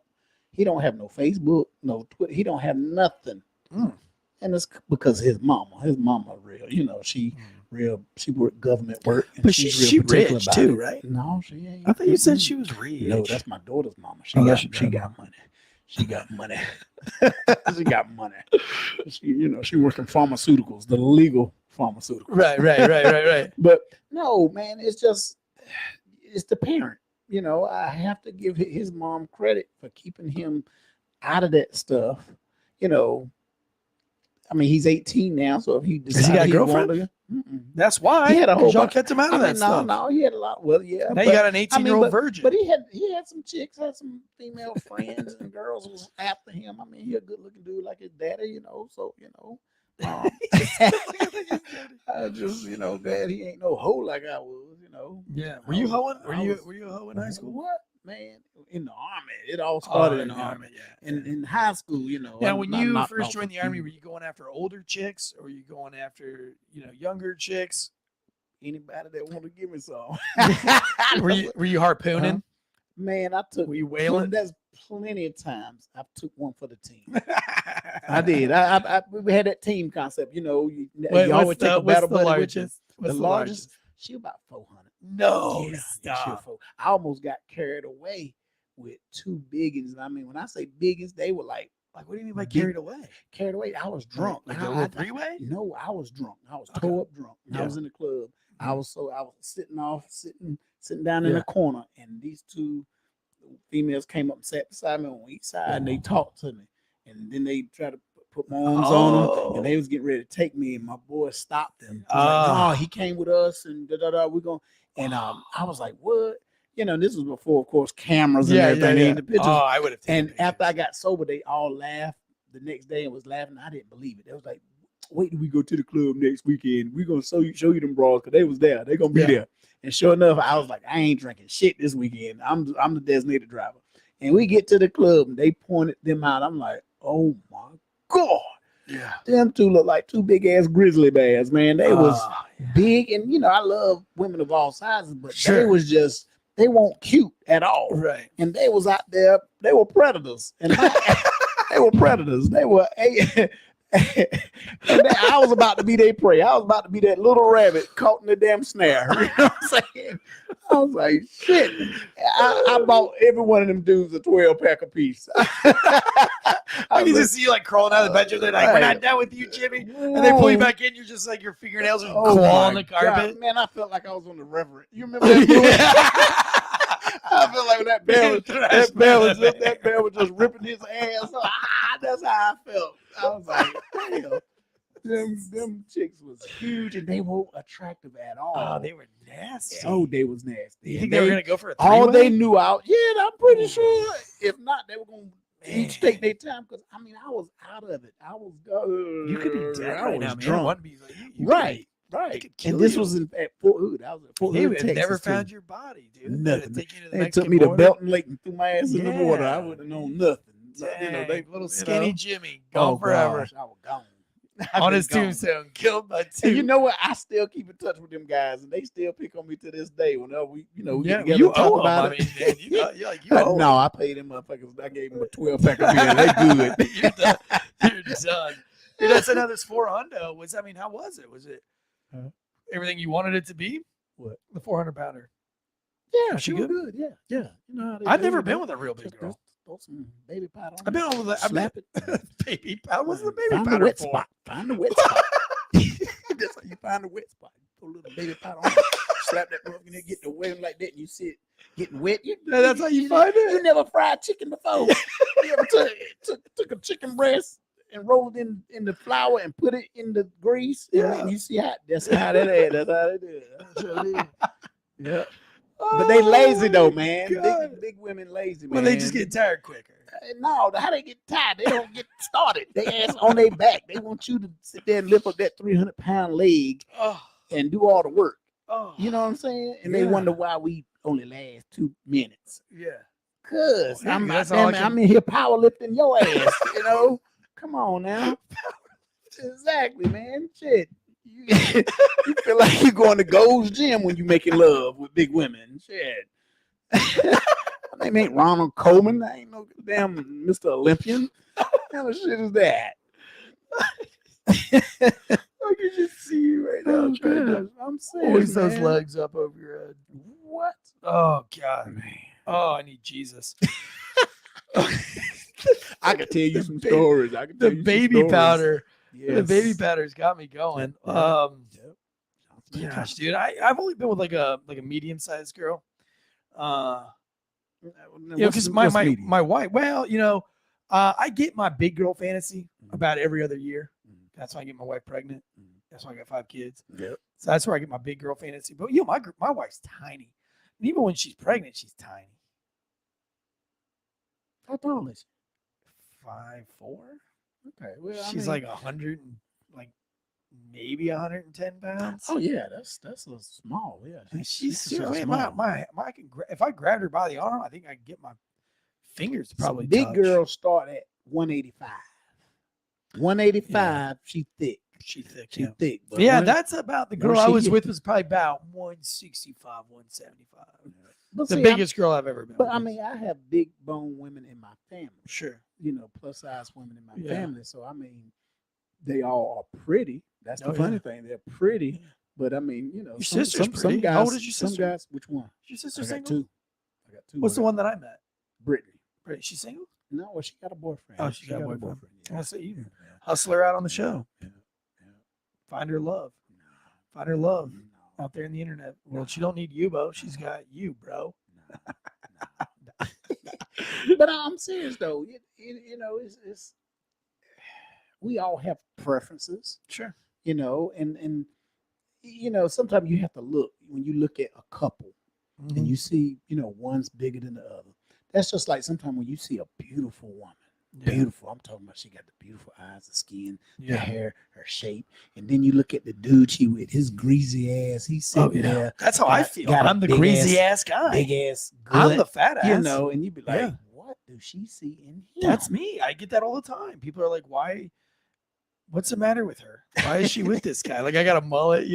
He don't have no Facebook, no Twitter. He don't have nothing. And it's because his mama real, she worked government work. And But she rich too, right? No, she ain't. I thought you said she was rich. No, that's my daughter's mama. She got money. She got money. She got money. She working pharmaceuticals, the legal pharmaceuticals. Right. But no, man, it's the parent. I have to give his mom credit for keeping him out of that stuff. I mean, he's 18 now, so if he decides he got a girlfriend, that's why he had a whole y'all kept him out of that stuff. No, he had a lot. Well, yeah. Now you got an 18-year-old virgin. But he had some chicks, had some female friends, and girls was after him. I mean, he a good-looking dude like his daddy, so. I just, glad he ain't no hoe like I was, Yeah. Were you hoeing? Were you a hoe in high school? What, man? In the army. It all started in the army. Yeah. In high school, Yeah, when you first joined the army, were you going after older chicks or were you going after, younger chicks? Anybody that want to give me some. Were you harpooning? Man, Were you whaling? There's plenty of times I took one for the team. I did. We had that team concept. You always take a battle buddy with you. The largest, she about 400. No, yeah, stop. I almost got carried away with two biggins. I mean, when I say biggins, they were like what do you mean by carried away? Carried away. I was drunk. Like a little three-way? No, I was drunk. I was toe up drunk. Yeah. I was in the club. I was sitting down in the corner, and these two females came up and sat beside me on each side, and they talked to me, and then they tried to put my arms on them, and they was getting ready to take me, and my boy stopped them. No, he came with us, and we're going. And I was like, what? This was before, of course, cameras and everything. The pictures. I would have. And after I got sober, they all laughed the next day and was laughing. I didn't believe it. They was like, wait till we go to the club next weekend. We're gonna show you them bras because they was there. They're gonna be there. And sure enough, I was like, I ain't drinking shit this weekend. I'm the designated driver. And we get to the club and they pointed them out. I'm like, oh my God. Yeah. Them two look like two big ass grizzly bears, man. They was big, and I love women of all sizes, but they weren't cute at all. Right. And they was out there, they were predators. And they were predators. They were I was about to be their prey. I was about to be that little rabbit caught in the damn snare. You know what I'm saying? I was like, shit. I bought every one of them dudes a 12-pack apiece. I can just see you crawling out of the bedroom. They're like, we're not done with you, Jimmy. And they pull you back in. You're just like, your fingernails are clawing the carpet. God, man, I felt like I was on the Reverend. You remember that movie? I feel like when that bear was just ripping his ass. That's how I felt. I was like, damn. Them chicks was huge and they weren't attractive at all. Oh, they were nasty. Oh, they was nasty. You think they were gonna go for a three-way? All they knew out. Yeah, I'm pretty sure. If not, they were gonna each take their time because I was out of it. I was. You could be dead right now, man. Drunk. Right. And this was at Fort Hood. I was at Fort Hood, Texas. Never found your body, dude. Nothing. They took me to Belton Lake and threw my ass in the water. I wouldn't have known nothing. Dang, they little skinny Jimmy gone forever. Gosh, I was gone. On his tombstone, killed by two. And you know what? I still keep in touch with them guys, and they still pick on me to this day. Whenever we get together, you talk owe about them. it. You owe No, I paid them motherfuckers. I gave them a 12-pack of beer. They good. You're done. Dude, that's another $400. How was it? Was it everything you wanted it to be? What? The 400-pounder. Yeah, she was good. Yeah. You know how I've never been with a real big girl. Throw some baby powder on I've been on with slap it. Baby powder. What's the baby Find powder the wet for? spot. Find the wet spot. That's how you find the wet spot. Throw a little baby powder on it. Slap that broken and get the wet like that, and you see it getting wet. That's how you find it. You never fried chicken before. You ever took a chicken breast and rolled it in the flour and put it in the grease, and you see how that's how that is. That's how they do it. That's how it is. Yeah. But they lazy though, man. Big women lazy, man. Well, they just get tired quicker. No, how they get tired? They don't get started. They ass on their back. They want you to sit there and lift up that 300-pound leg and do all the work. You know what I'm saying? And they wonder why we only last 2 minutes. Yeah. Cause I'm in here powerlifting your ass. Come on now. Exactly, man. Shit. you feel like you're going to Gold's Gym when you're making love with big women. Shit. My name ain't Ronald Coleman. I ain't no damn Mr. Olympian. What kind of shit is that? I can just see you right now. I'm serious, Always those man. legs up over your head. What? Oh God, Man. oh, I need Jesus. I could tell you some stories. I could tell The you some baby stories. powder. Yes. The baby powder's got me going. Yep. Gosh, dude, I've only been with like a medium sized girl. Because my wife. Well, I get my big girl fantasy about every other year. That's why I get my wife pregnant. That's why I got 5 kids. Yep. So that's where I get my big girl fantasy. But my wife's tiny, and even when she's pregnant, she's tiny. How tall is she? 5'4". Okay. Well, She's like 100, maybe 110 pounds. Oh yeah, that's a small. Yeah, She's small. if I grabbed her by the arm, I think I can get my fingers to probably Big touch. girls start at 185. 185. She thick. She's thick. She's Yeah. thick. But Yeah, when- that's about the when girl I she was get- with was probably about 165, 175. but The see, biggest girl I've ever been. But with. I mean, I have big bone women in my family. sure. Plus size women in my Yeah. family. So I mean, they all are pretty. That's the Oh, funny yeah. thing. They're pretty. But I mean, Your sister's some pretty. guys. How old is your Some sister? guys. Which one? Is your sister I got single? 2. I got 2. What's the one that I met? Brittany. Right, she's single? No, well, she got a boyfriend. Oh, she got a boyfriend. Yeah. I say you hustle her out on the show. Yeah. Find her love. No, Find her love no, out there in the internet. Well, she don't need you, Bo. She's got you, bro. no. But I'm serious though. It's we all have preferences. Sure. And sometimes you have to look when you look at a couple and you see, one's bigger than the other. That's just like sometimes when you see a beautiful woman, beautiful. I'm talking about she got the beautiful eyes, the skin, the hair, her shape, and then you look at the dude she with, his greasy ass. He's sitting there. That's how I got- feel. got a I'm the big greasy ass guy. big ass. I'm gut, the fat ass. and you be like, Yeah. what do she see in him? That's me. I get that all the time. People are like, why? What's the matter with her? Why is she with this guy? Like, I got a mullet,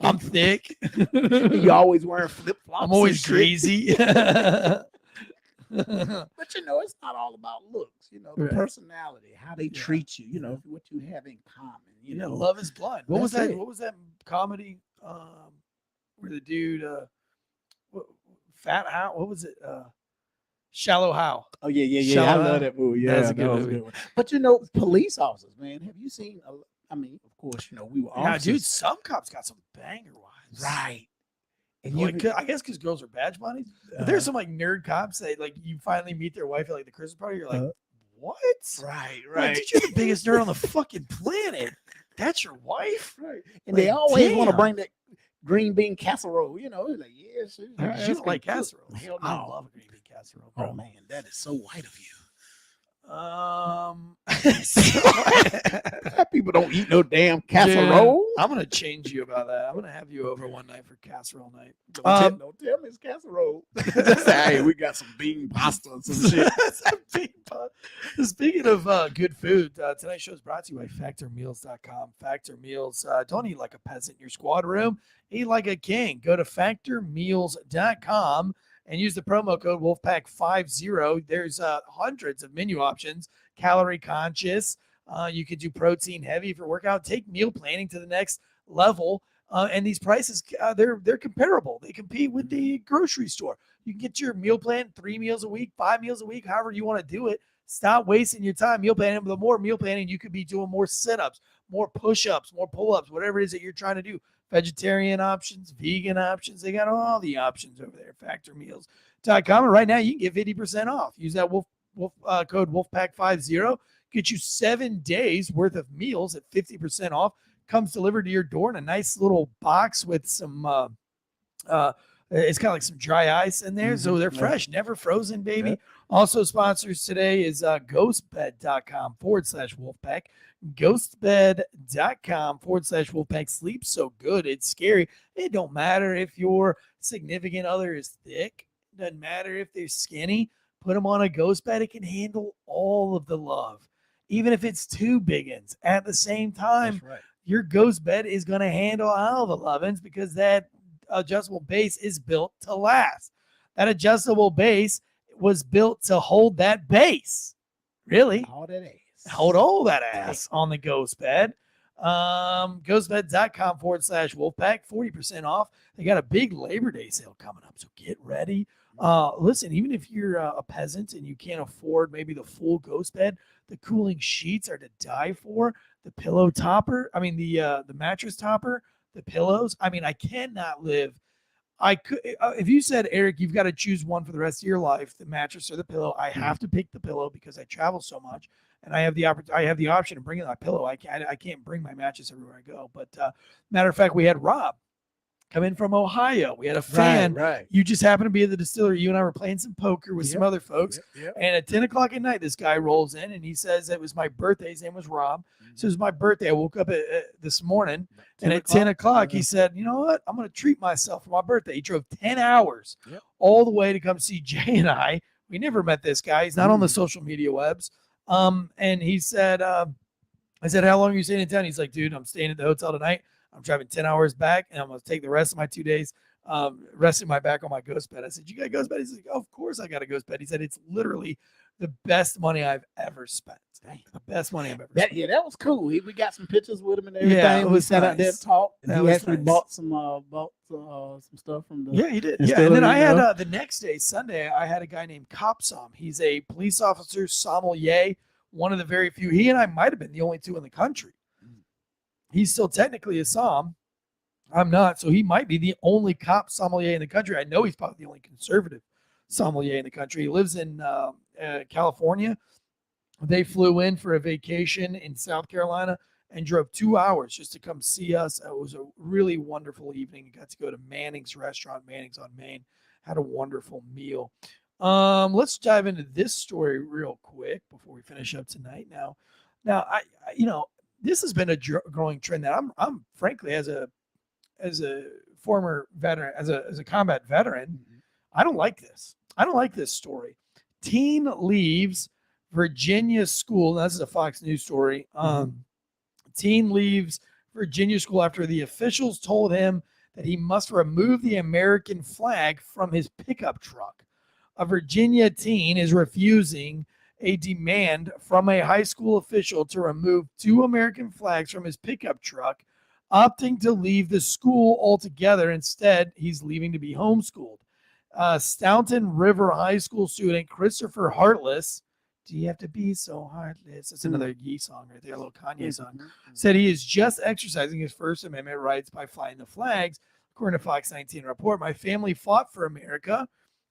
I'm thick. You always wearing flip flops. I'm always greasy. But it's not all about looks. The Right. personality, how they Yeah. treat you. What you have in common. Love is blind. What was That's that? it. What was that comedy? Where the dude, Fat How? What was it? Shallow How. Oh yeah. Shallow I How. love that movie. Yeah, That's a good that was movie. one. But police officers, man, have you seen? I mean, of course, we were Yeah, officers, dude. Some cops got some banger wives. right? And I guess because girls are badge bunnies. But there's some nerd cops that you finally meet their wife at the Christmas party. You're like, what? right, Like, dude, you're the biggest nerd on the fucking planet. That's your wife? right. And they Like, always want to damn. bring that green bean casserole. It's like, yes, You don't like casserole. Hell I no. love a green bean casserole. Oh man, that is so white of you. People don't eat no damn casserole. I'm gonna change you about that. I'm gonna have you over one night for casserole night. Don't tell me it's casserole. Just say, hey, we got some bean pasta and some shit. Speaking of good food, tonight's show is brought to you by factormeals.com. Factor Meals. Don't eat like a peasant in your squad room. Eat like a king. Go to factormeals.com and use the promo code Wolfpack50. There's hundreds of menu options, calorie conscious. You could do protein heavy for workout. Take meal planning to the next level. And these prices, they're comparable. They compete with the grocery store. You can get your meal plan 3 meals a week, 5 meals a week, however you want to do it. Stop wasting your time meal planning. The more meal planning, you could be doing more sit-ups, more push-ups, more pull-ups, whatever it is that you're trying to do. Vegetarian options, vegan options. They got all the options over there. Factormeals.com. And right now you can get 50% off. Use that code Wolfpack50. Get you 7 days worth of meals at 50% off. Comes delivered to your door in a nice little box with some it's kind of like some dry ice in there. So they're fresh, never frozen, baby. Yeah. Also sponsors today is ghostbed.com/Wolfpack. Ghostbed.com/Wolfpack. Sleep so good, it's scary. It don't matter if your significant other is thick. Doesn't matter if they're skinny. Put them on a ghost bed. It can handle all of the love. Even if it's 2 big ones at the same time. That's right. your ghost bed is going to handle all the lovin's because that adjustable base is built to last. That adjustable base was built to hold that base. Really? All that ass. Hold all that ass on the ghost bed. Ghostbed.com/Wolfpack, 40% off. They got a big Labor Day sale coming up, so get ready. Listen, even if you're a peasant and you can't afford maybe the full ghost bed, the cooling sheets are to die for. The pillow topper, the mattress topper, the pillows. I cannot live. I could if you said, Eric, you've got to choose one for the rest of your life, the mattress or the pillow. I have to pick the pillow because I travel so much, and I have the option of bringing that pillow. I can't bring my mattress everywhere I go. But matter of fact, we had Rob come in from Ohio. We had a fan. Right. You just happened to be at the distillery. You and I were playing some poker with some other folks. Yep. And at 10 o'clock at night, this guy rolls in and he says it was my birthday. His name was Rob. So it was my birthday. I woke up this morning, and at 10 o'clock, he said, you know what? I'm going to treat myself for my birthday. He drove 10 hours all the way to come see Jay and I. We never met this guy. He's not on the social media webs. And he said, I said, how long are you staying in town? He's like, dude, I'm staying at the hotel tonight. I'm driving 10 hours back, and I'm going to take the rest of my 2 days resting my back on my ghost bed. I said, you got a ghost bed? He's like, oh, of course I got a ghost bed. He said, it's literally the best money I've ever spent. The best money I've ever spent. Yeah, that was cool. We got some pictures with him and everything. Yeah, it was sat out there nice. and talked. And That he was actually nice. bought some stuff from the. Yeah, he did. and Yeah, stuff, and then I you had know. the next day, Sunday, I had a guy named Cop Som. He's a police officer sommelier, one of the very few. He and I might have been the only two in the country. He's still technically a som. I'm not, so he might be the only cop sommelier in the country. I know he's probably the only conservative sommelier in the country. He lives in California. They flew in for a vacation in South Carolina and drove 2 hours just to come see us. It was a really wonderful evening. We got to go to Manning's restaurant, Manning's on Main. Had a wonderful meal. Let's dive into this story real quick before we finish up tonight. Now, I this has been a growing trend that I'm frankly as a former veteran, as a combat veteran, I don't like this. I don't like this story. Teen leaves Virginia school. This is a Fox News story. Teen leaves Virginia school after the officials told him that he must remove the American flag from his pickup truck. A Virginia teen is refusing a demand from a high school official to remove 2 American flags from his pickup truck, opting to leave the school altogether. Instead, he's leaving to be homeschooled. Staunton River High School student Christopher Heartless, do you have to be so heartless? That's another Yee song right there, a little Kanye song. Said he is just exercising his First Amendment rights by flying the flags. According to Fox 19 report, my family fought for America,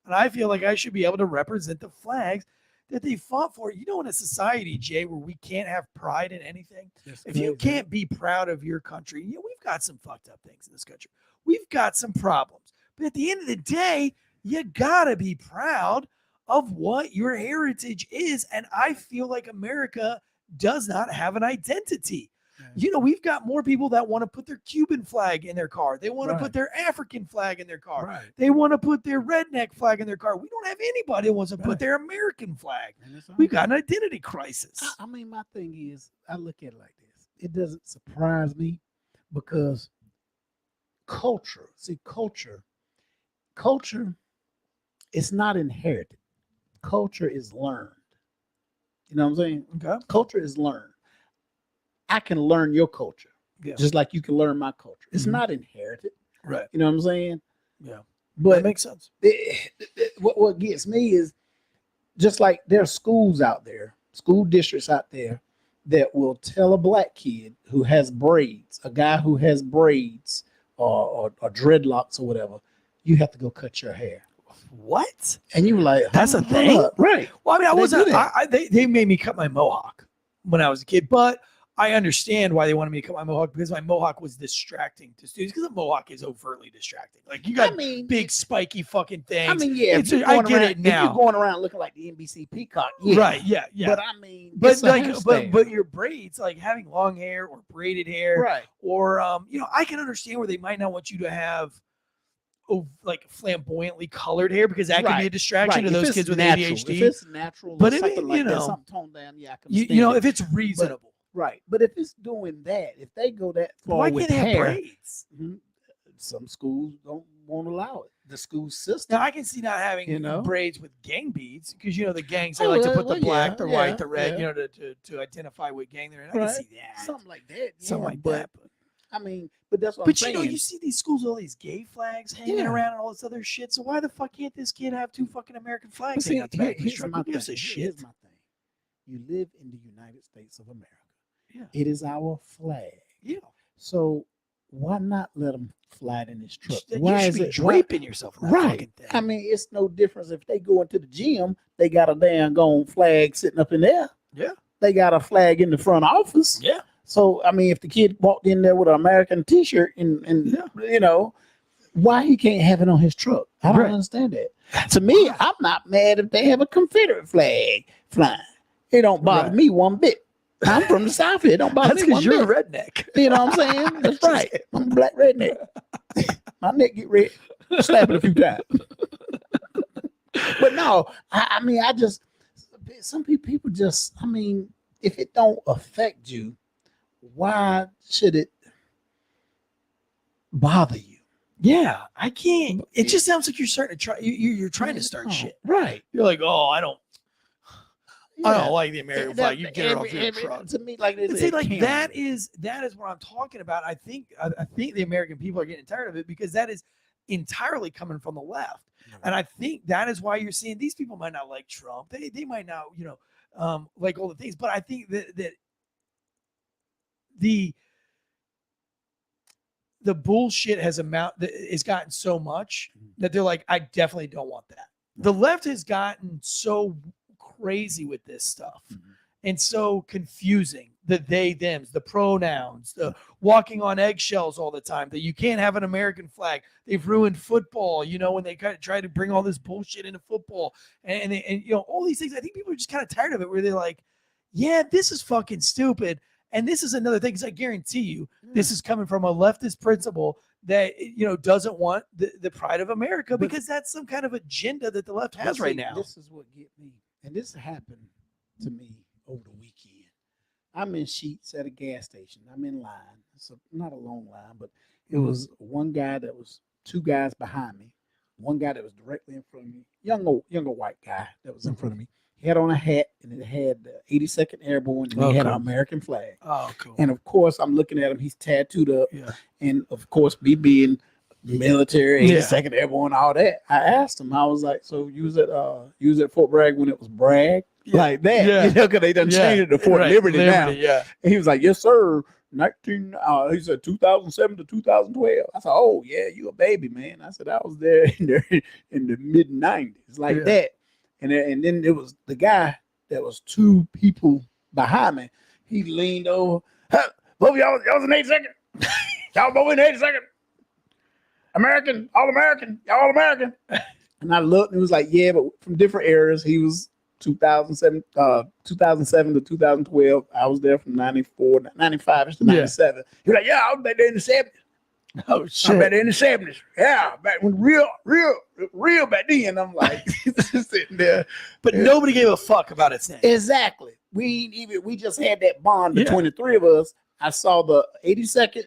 and I feel like I should be able to represent the flags that they fought for. You know, in a society, Jay, where we can't have pride in anything, if you can't be proud of your country, we've got some fucked up things in this country. We've got some problems. But at the end of the day, you got to be proud of what your heritage is. And I feel like America does not have an identity. We've got more people that want to put their Cuban flag in their car. They want to put their African flag in their car. They want to put their redneck flag in their car. We don't have anybody that wants to put their American flag. We've got an identity crisis. My thing is, I look at it like this. It doesn't surprise me because culture is not inherited. Culture is learned. You know what I'm saying? Okay. Culture is learned. I can learn your culture, just like you can learn my culture. It's not inherited. Right. You know what I'm saying? Yeah. But that makes sense. What gets me is just like there are schools out there, school districts out there that will tell a black kid who has braids, a guy who has braids or dreadlocks or whatever, you have to go cut your hair. What? And you were like, that's a thing? Right. Well, I wasn't. They made me cut my mohawk when I was a kid, but I understand why they wanted me to cut my mohawk because my mohawk was distracting to students because the mohawk is overtly distracting. Like you got big spiky fucking things. I get it now. If you're going around looking like the NBC peacock, right? Yeah. But your braids, like having long hair or braided hair, right? Or I can understand where they might not want you to have like flamboyantly colored hair because that can be a distraction to those kids with ADHD. If it's natural, but something like that, something toned down, I can if it's reasonable. Right. But if it's doing that, if they go that far Why with can't they have hair, braids? some schools won't allow it. The school system. Now I can see not having braids with gang beads because the gangs they Oh, like to well, put the well, black, yeah, the white, the yeah, red, yeah. to identify what gang they're in. I Right. can see that. Something like that. Something yeah, like but, that. I mean, but that's what I'm But saying. you see these schools with all these gay flags hanging Yeah. around and all this other shit. So why the fuck can't this kid have 2 fucking American flags But see, hanging out the back of his here's truck? my Who gives thing. a shit? Here's my thing. You live in the United States of America. Yeah. It is our flag. Yeah. So why not let them fly it in this truck? You Why should is be it draping yourself in that right? fucking thing. I mean, it's no difference if they go into the gym. They got a damn gone flag sitting up in there. Yeah. They got a flag in the front office. Yeah. So I mean, if the kid walked in there with an American T-shirt and why he can't have it on his truck? I don't understand that. To me, I'm not mad if they have a Confederate flag flying. It don't bother me one bit. I'm from the South. It don't bother That's me one because you're bit. a redneck. You know what I'm saying? That's right. I'm a black redneck. My neck get red. Slap it a few times. But no, I mean, some people just, I mean, if it don't affect you, why should it bother you? Yeah, I can't. It just sounds like you're starting to try. You're trying to start shit. Right. You're like, oh, I don't like the American flag. You get it off your truck. To me, like that is what I'm talking about. I think the American people are getting tired of it because that is entirely coming from the left, and I think that is why you're seeing these people might not like Trump. They might not like all the things, but I think that the bullshit has gotten so much that they're like, I definitely don't want that. The left has gotten so crazy with this stuff and so confusing. The they, thems, the pronouns, the walking on eggshells all the time, that you can't have an American flag. They've ruined football, when they kind of try to bring all this bullshit into football and all these things. I think people are just kind of tired of it where they're like, yeah, this is fucking stupid. And this is another thing, because I guarantee you, this is coming from a leftist principle that doesn't want the pride of America, because that's some kind of agenda that the left has right now. This is what get me, and this happened to me over the weekend. I'm in Sheetz at a gas station. I'm in line. It's not a long line, but it was one guy that was 2 guys behind me, one guy that was directly in front of me, younger white guy that was in front of me. He had on a hat, and it had the 82nd Airborne, and he had an American flag. Oh, cool. And of course, I'm looking at him. He's tattooed up. Yeah. And of course, me being military, 82nd Airborne, all that, I asked him. I was like, "So you was at Fort Bragg when it was Bragg, like that? Yeah. Because they done changed it to Fort Liberty now." Yeah. And he was like, "Yes, sir." He said 2007 to 2012. I said, "Oh yeah, you a baby, man." I said, "I was there in the mid 90s, like that." And then it was the guy that was 2 people behind me. He leaned over. Both of y'all was in 82nd. Y'all both in 82nd. American, all American, y'all all American. And I looked, and it was like, yeah, but from different eras. He was 2007 to 2012. I was there from 94, 95 to 97. He was like, yeah, I was back there in the 70s. Oh shit! I'm back there in the 70s. Yeah, back when real back then. I'm like sitting there, but nobody gave a fuck about its name. Exactly. We just had that bond between the 3 of us. I saw the 82nd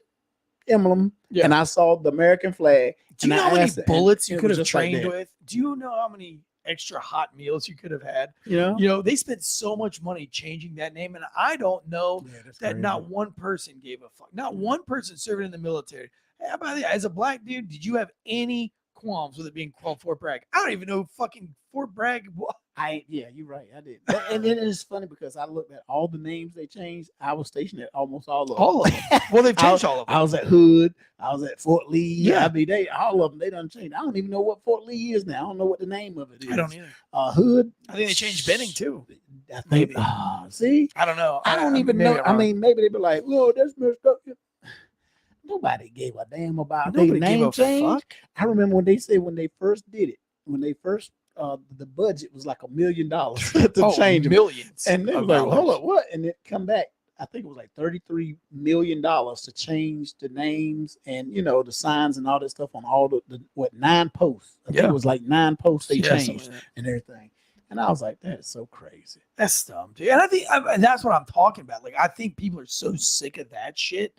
emblem, and I saw the American flag. Do you know how many bullets you could have trained with? Do you know how many extra hot meals you could have had? They spent so much money changing that name, and I don't know that not one person gave a fuck. Not one person serving in the military. By the way, as a black dude, did you have any qualms with it being called Fort Bragg? I don't even know fucking Fort Bragg. Yeah, you're right. I did. And then it's funny because I looked at all the names they changed. I was stationed at almost all of them. All of them. Well, they've changed all of them. I was at Hood. I was at Fort Lee. Yeah, I mean, all of them. They done changed. I don't even know what Fort Lee is now. I don't know what the name of it is. I don't either. Hood. I think they changed Benning too. I think. See, I don't know. I don't even know. I mean, maybe they be like, "Whoa, that's messed up." Nobody gave a damn about their name change. I remember when they said when they first did it, the budget was like $1 million to change millions. And they were like, hold up, what? And it come back, I think it was like $33 million to change the names and the signs and all that stuff on all the 9 posts. I think it was like 9 posts they changed and everything. And I was like, that is so crazy. That's dumb, dude. And I think and that's what I'm talking about. Like, I think people are so sick of that shit,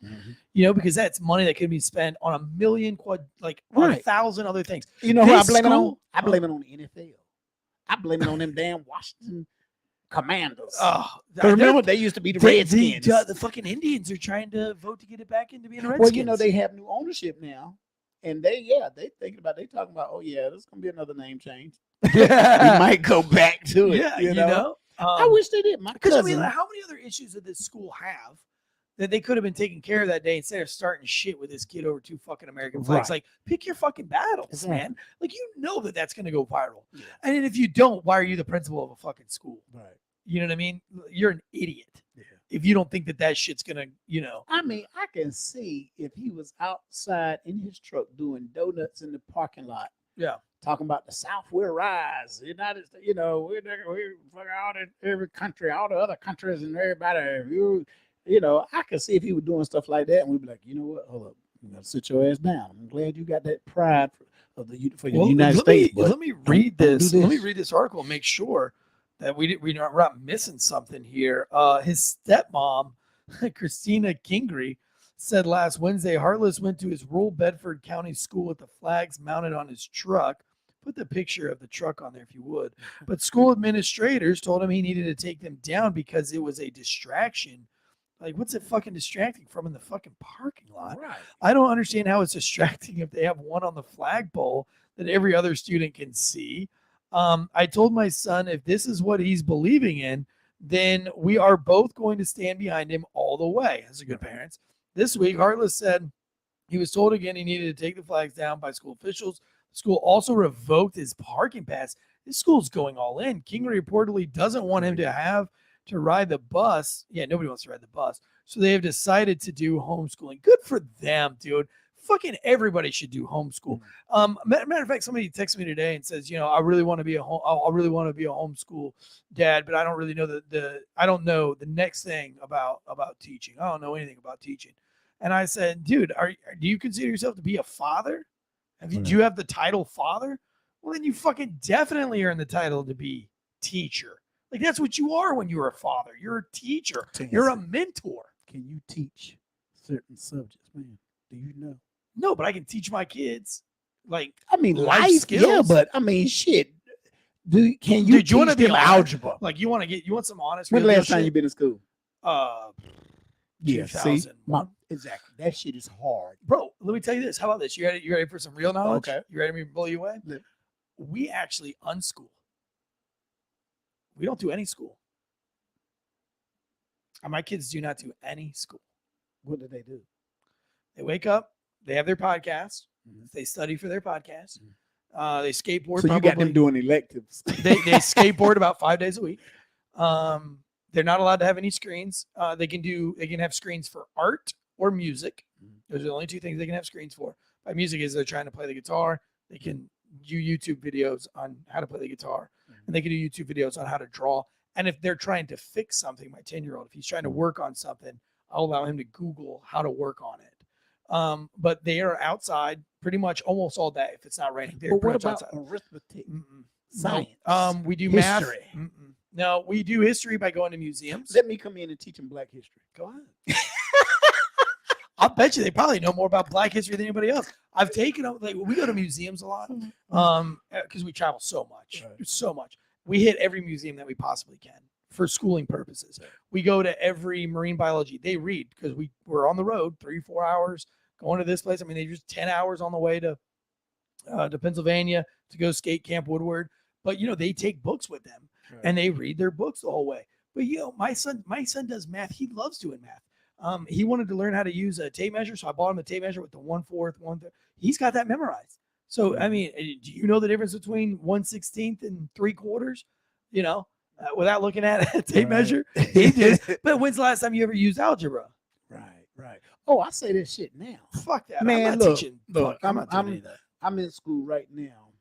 because that's money that could be spent on a million on 1,000 other things. You know who I This blame it on? school- I blame it on the NFL. I blame it on them damn Washington Commanders. Oh, Remember, they used to be the Redskins. The fucking Indians are trying to vote to get it back into being Redskins. Well, you know, they have new ownership now. And they talking about, oh yeah, there's gonna be another name change. We might go back to it. Yeah, you know? I I wish they did. My because cousin. I mean, like, how many other issues did this school have that they could have been taking care of that day instead of starting shit with this kid over 2 fucking American flags? Right. Like, pick your fucking battles, Exactly. man. Like, that's gonna go viral. Yeah. And then if you don't, why are you the principal of a fucking school? Right. You know what I mean? You're an idiot Yeah. if you don't think that shit's gonna, I mean, I can see if he was outside in his truck doing donuts in the parking lot. Yeah. Talking about the South will rise. United States, we're for every country, all the other countries and everybody. I could see if he was doing stuff like that, and we'd be like, you know what? Hold up, you gotta sit your ass down. I'm glad you got that pride for the United States. But let me read don't do this. Let me this. read this article and make sure that we're not missing something here. His stepmom, Christina Kingery, said last Wednesday Harless went to his rural Bedford County school with the flags mounted on his truck. Put the picture of the truck on there if you would. But school administrators told him he needed to take them down because it was a distraction. Like, what's it fucking distracting from in the fucking parking lot? Right. I don't understand how it's distracting if they have one on the flagpole that every other student can see. I told my son, if this is what he's believing in, then we are both going to stand behind him all the way. As a good parents. This week, Hartless said he was told again he needed to take the flags down by school officials. The school also revoked his parking pass. This school's going all in. Kingery reportedly doesn't want him to have to ride the bus. Yeah, nobody wants to ride the bus. So they have decided to do homeschooling. Good for them, dude. Fucking everybody should do homeschool. Matter of fact, somebody texted me today and says, I really want to be a homeschool dad, but I don't really know I don't know the next thing about teaching. I don't know anything about teaching. And I said, dude, do you consider yourself to be a father? Do you have the title father? Well, then you fucking definitely earn the title to be teacher. Like, that's what you are when you're a father. You're a teacher. You're a mentor. Can you teach certain subjects, man? Do you know? No, but I can teach my kids. Like, I mean, life life skills. Yeah, but I mean, shit. Can you Dude, you want to teach be them algebra? Like, you want some honest. When the real last time shit? you been in school? Yeah, 2001. Exactly. That shit is hard. Bro, let me tell you this. How about this? You ready for some real knowledge? Okay. You ready for me to blow you away? Yeah. We actually unschool. We don't do any school. And my kids do not do any school. What do they do? They wake up. They have their podcast. They study for their podcast. They skateboard. So you got them doing electives. They skateboard about 5 days a week. They're not allowed to have any screens. They can have screens for art or music. Those are the only two things they can have screens for. By music is they're trying to play the guitar. They can do YouTube videos on how to play the guitar, and they can do YouTube videos on how to draw. And if they're trying to fix something, my 10-year-old, if he's trying to work on something, I'll allow him to Google how to work on it. But they are outside pretty much almost all day. If it's not raining, they're But what pretty much about outside. arithmetic? Science. Science. We do History. math. No, we do history by going to museums. Let me come in and teach them Black history. Go ahead. I'll bet you they probably know more about Black history than anybody else. I've taken them, like, we go to museums a lot because we travel so much, so much. We hit every museum that we possibly can for schooling purposes. We go to every marine biology. They read because we're on the road 3-4 hours going to this place. I mean, they just 10 hours on the way to Pennsylvania to go skate Camp Woodward. But they take books with them and they read their books the whole way. But my son does math. He loves doing math. He wanted to learn how to use a tape measure, so I bought him a tape measure with the 1/4, 1/3. He's got that memorized. So I mean, do you know the difference between 1/16 and 3/4? Without looking at a tape measure, he did. But when's the last time you ever used algebra? Right. Oh, I say that shit now. Fuck that, man. I'm not teaching. Look, I'm not doing any of that. I'm in school right now.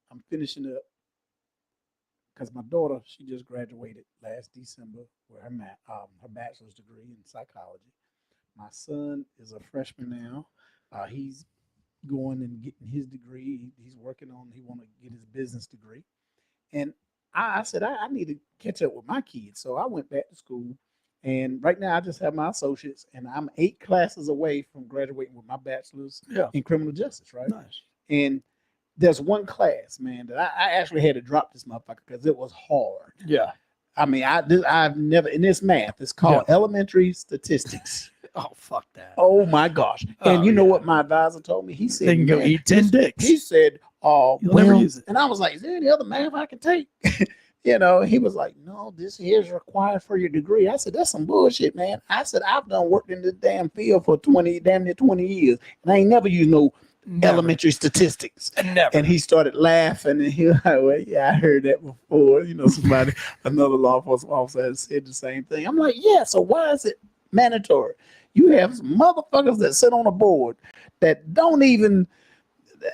I'm finishing up because my daughter, she just graduated last December with her bachelor's degree in psychology. My son is a freshman now. He's going and getting his degree. He's working on. He want to get his business degree, and I said, I need to catch up with my kids. So I went back to school. And right now I just have my associates and I'm 8 classes away from graduating with my bachelor's in criminal justice, right? Nice. And there's one class, man, that I actually had to drop this motherfucker because it was hard. Yeah. I mean, I've never, in this math, it's called elementary statistics. Oh, fuck that. Oh my gosh. And you know what my advisor told me? He said, They can go eat 10 dicks. He said, oh, You'll never well, use it. and I was like, is there any other math I can take? You know, he was like, no, this here is required for your degree. I said, that's some bullshit, man. I said, I've done worked in this damn field for damn near 20 years. And I ain't never used no elementary statistics. Never. And he started laughing and he was like, well, yeah, I heard that before. You know, somebody, another law enforcement officer had said the same thing. I'm like, yeah, so why is it mandatory? You have some motherfuckers that sit on a board that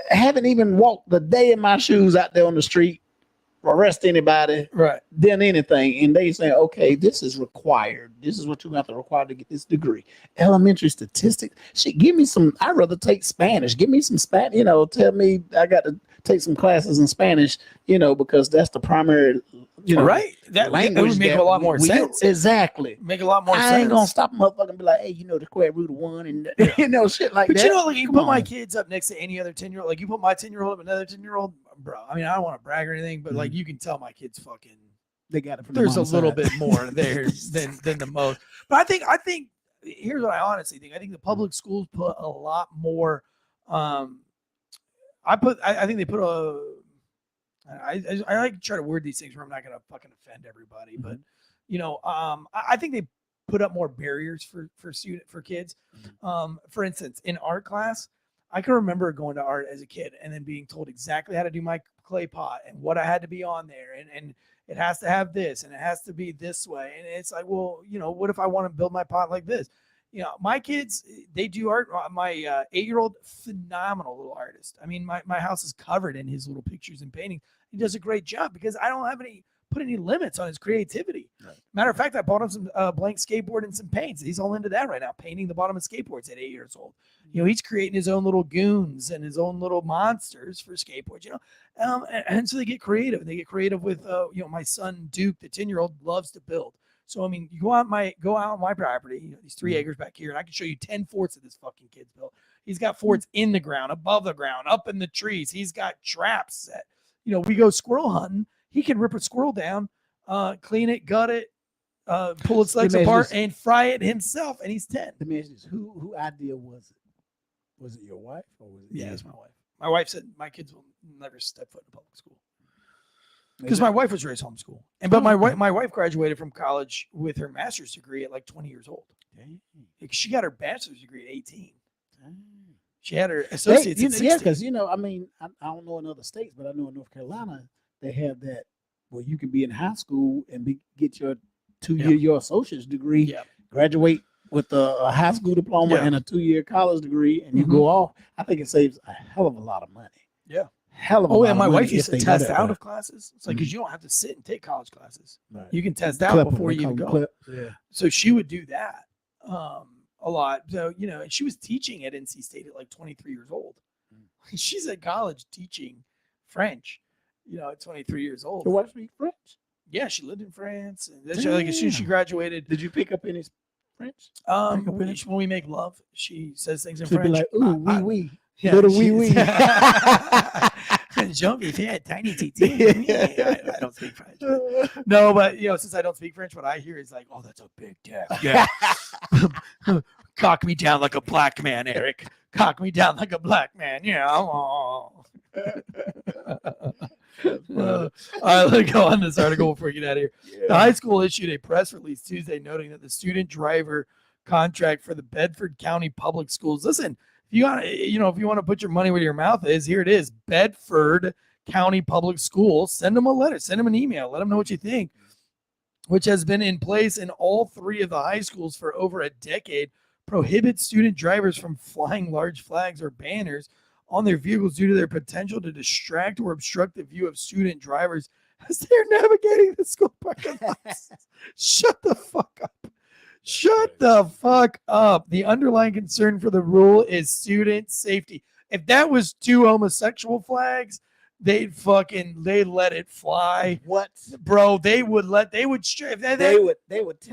haven't even walked the day in my shoes out there on the street, arrest anybody, right? Done anything, and they say, okay, this is required. This is what you have to require to get this degree. Elementary statistics. Shit, give me some. I'd rather take Spanish. Give me some Spanish. You know, tell me I got to take some classes in Spanish. You know, because that's the primary. You know, right? That would make a lot more sense. Exactly. Make a lot more sense. I ain't gonna stop a motherfucker and be like, hey, you know, the square root of 1 and you know, shit like but that. You know, like you put my kids up next to any other 10-year-old. Like you put my 10-year-old up another 10-year-old, bro. I mean, I don't want to brag or anything, but like you can tell my kids fucking. They got it from there's the a little side. bit more there than the most. But I think here's what I honestly think. I think the public schools put a lot more. I think they put a. I like to try to word these things where I'm not going to fucking offend everybody, but you know, I think they put up more barriers for kids. For instance, in art class, I can remember going to art as a kid and then being told exactly how to do my clay pot and what I had to be on there, and it has to have this and it has to be this way, and it's like, well, you know, what if I want to build my pot like this? You know, my kids, they do art. My 8-year-old, phenomenal little artist. I mean, my house is covered in his little pictures and paintings. He does a great job because I don't have put any limits on his creativity. Right. Matter of fact, I bought him some blank skateboard and some paints. He's all into that right now, painting the bottom of skateboards at 8 years old. You know, he's creating his own little goons and his own little monsters for skateboards, you know. And so they get creative. They get creative with, you know, my son, Duke, the 10-year-old, loves to build. So, I mean, you go out on my property, you know, these 3 acres back here, and I can show you 10 forts that this fucking kid's built. He's got forts in the ground, above the ground, up in the trees. He's got traps set. You know, we go squirrel hunting. He can rip a squirrel down, clean it, gut it, pull its legs apart, and fry it himself. And he's 10. Let me ask you this: who idea was it? Was it your wife or was it? Yeah, it's my wife. My wife said my kids will never step foot in a public school because my wife was raised homeschool, but my wife graduated from college with her master's degree at like 20 years old. Dang. She got her bachelor's degree at 18. Dang. She had her associates at 16. Yeah, because, you know, I mean, I don't know in other states, but I know in North Carolina, they have that where you can be in high school and get your 2-year your associate's degree, graduate with a high school diploma and a 2-year college degree, and you go off. I think it saves a hell of a lot of money. Yeah. Hell of a lot and my of money wife used to test out of classes. It's like, because you don't have to sit and take college classes. Right. You can test out before you even go. Yeah. So she would do that a lot. So, you know, and she was teaching at NC State at like 23 years old. She's at college teaching French, you know, at 23 years old. Your wife speak French? Yeah, she lived in France. And then like, as soon as she graduated. Did you pick up any French? When we make love, she says things in French. Be like, ooh, wee wee. Yeah, little wee wee. Jean-Pierre, tiny titi. I don't speak French. No, but, you know, since I don't speak French, what I hear is like, oh, that's a big dick. Yeah. Cock me down like a black man, Eric. Cock me down like a black man. Yeah. All right, let's go on this article before we get out of here. Yeah. The high school issued a press release Tuesday noting that the student driver contract for the Bedford County Public Schools. Listen, if you want to put your money where your mouth is, here it is. Bedford County Public Schools. Send them a letter. Send them an email. Let them know what you think. Which has been in place in all 3 of the high schools for over a decade. Prohibits student drivers from flying large flags or banners on their vehicles due to their potential to distract or obstruct the view of student drivers as they're navigating the school parking lots. Shut the fuck up. Shut the fuck up. The underlying concern for the rule is student safety. If that was 2 homosexual flags, they'd let it fly. What, Bro, they would tell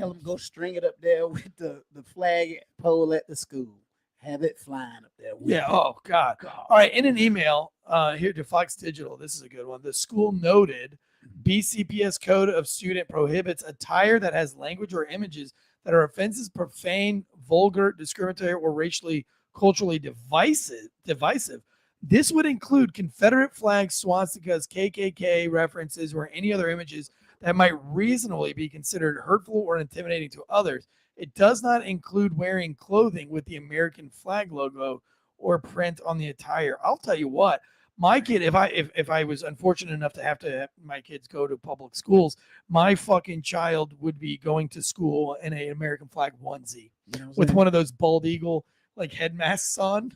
them go string it up there with the flag pole at the school. Have it flying up there. Yeah. Oh God. All right. In an email here to Fox Digital, this is a good one. The school noted BCPS code of student prohibits attire that has language or images that are offenses, profane, vulgar, discriminatory, or racially, culturally divisive. This would include Confederate flags, swastikas, KKK references, or any other images that might reasonably be considered hurtful or intimidating to others. It does not include wearing clothing with the American flag logo or print on the attire. I'll tell you what, my kid, if I was unfortunate enough to have my kids go to public schools, my fucking child would be going to school in an American flag onesie with one of those bald eagle like head masks on.